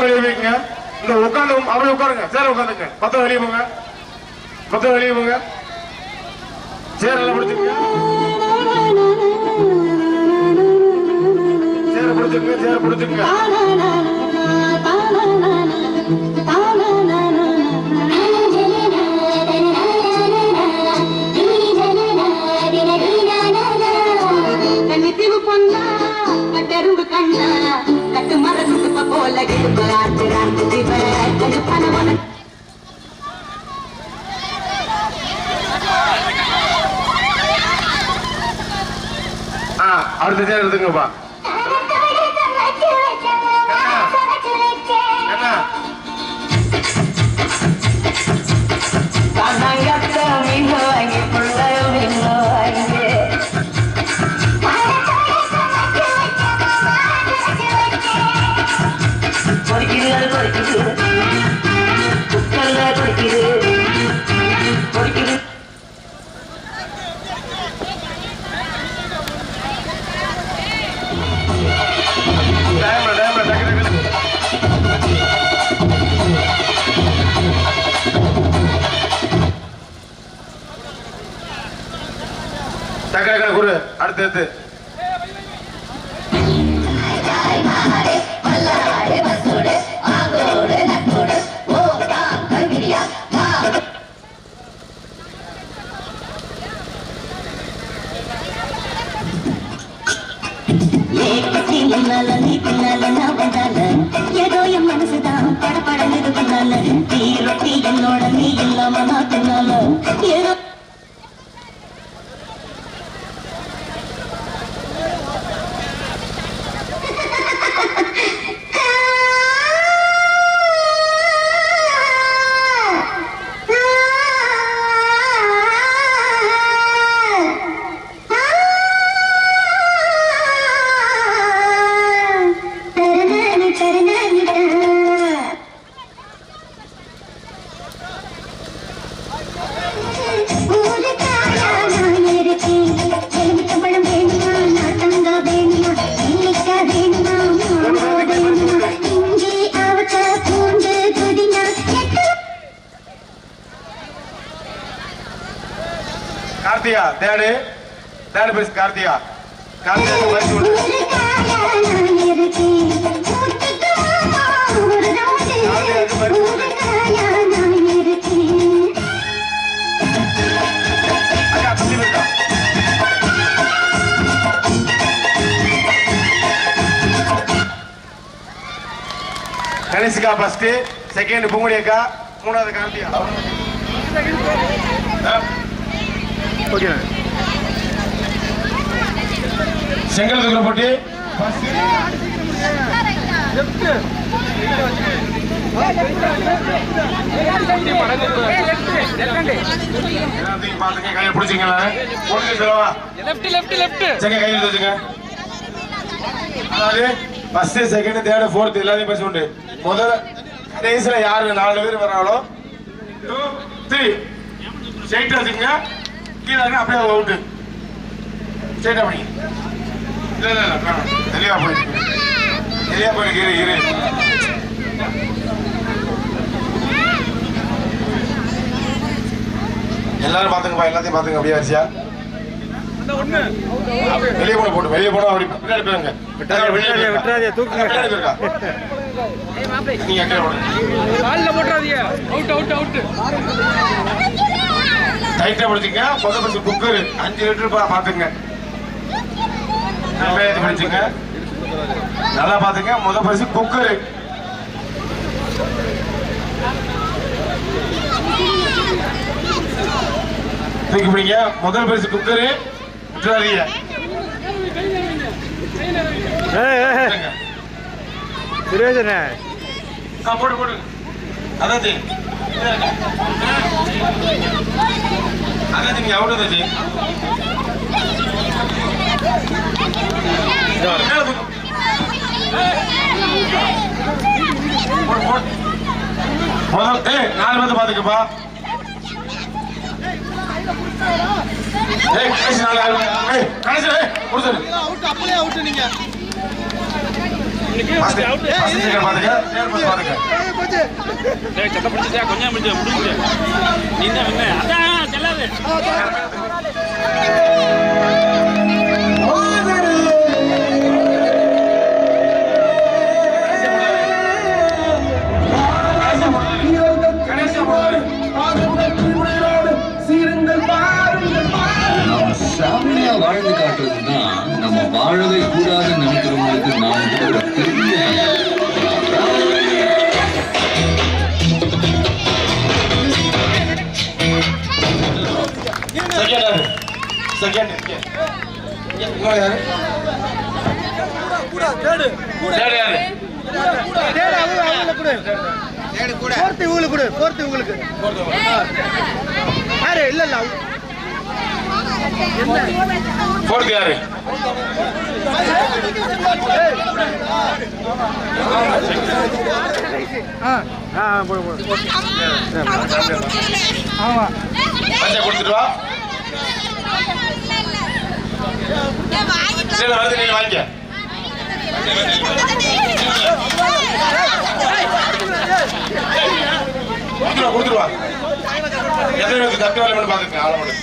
Speaker 5: வெளியே வைங்க. இந்த உட்காந்து அப்படியே உட்காருங்க. சேர உட்காந்துங்க. 10 வெளியே போங்க. 10 வெளியே போங்க. சேர எல்லாம் பிடிச்சிருங்க. சேர பிடிச்சிருங்க. சேர பிடிச்சிருங்க. அடுத்த சேர் எடுத்துங்கப்பா. டக்கு குரு அடுத்து
Speaker 6: ஏதோ என் மனசுதான் படப்படங்குது பண்ணால தீ ரொட்டி என்னோட நீ இல்லாம நான் தின்னால ஏதோ
Speaker 5: தேர்டு பரிசு கார்த்திகா பரிசு உண்டு. கார்த்திகாவுக்கு பரிசு உண்டு. அக்கா தள்ளி இருக்கா கணிசிகா ஃபர்ஸ்ட், செகண்ட் பூங்குடி அக்கா, மூணாவது கார்த்திகா. ஓகே செங்கல் தூக்குற போட்டி பாத்துங்க கையில பிடிச்சிங்களா கையில் வச்சுங்க. அதாவது ஃபர்ஸ்ட் செகண்ட் தேர்ட் ஃபோர்த் எல்லாத்தையும் பரிசு உண்டு. முதல்ல கடைசியில யாரு 4 பேர் வராங்களோ 2 3 ஸ்ட்ரைட்டா வச்சுங்க. கீழே அப்படியே அவுட்டு ஸ்ட்ரைட்டா பண்ணி இல்ல தெளிவா போயிட்டு இரு எல்லாரும் பாத்துங்கப்பா, எல்லாத்தையும் பாத்துங்க. அப்படியே வரிசையா வெளியே போன அப்படி பின்னாடி போயிருங்க. டைட்டா பிடிச்சிங்க. முதல் பரிசு குக்கர் 5 லிட்டர் பாத்துங்க. பிடிச்சிங்க நல்லா பாத்துங்க. முதல் பரிசு குக்கர். தூக்கி பிடிங்க. முதல் பரிசு குக்கரு விட்டுறாதீங்க. போடு அதாச்சு நீங்க அவுட் வந்தாச்சு. முதல் 4 பேர் பாத்துக்கப்பா.
Speaker 12: சாமியா வாழ்ந்து காட்டுறதுதான் நம்ம வாழவே கூடாதுன்னு நினைக்கிறவங்களுக்கு நாம் ஒரு பெரிய
Speaker 7: இல்ல
Speaker 5: போறது யாரு?
Speaker 7: ஆமா
Speaker 5: கொடுத்துட்டு வா. சரி வருது, நீங்க வாங்கிக்க. கொடுத்துருவா. எத்தனை பேருக்கு தட்டு வேலை பண்ணி பாத்துக்க. ஆள மட்டும்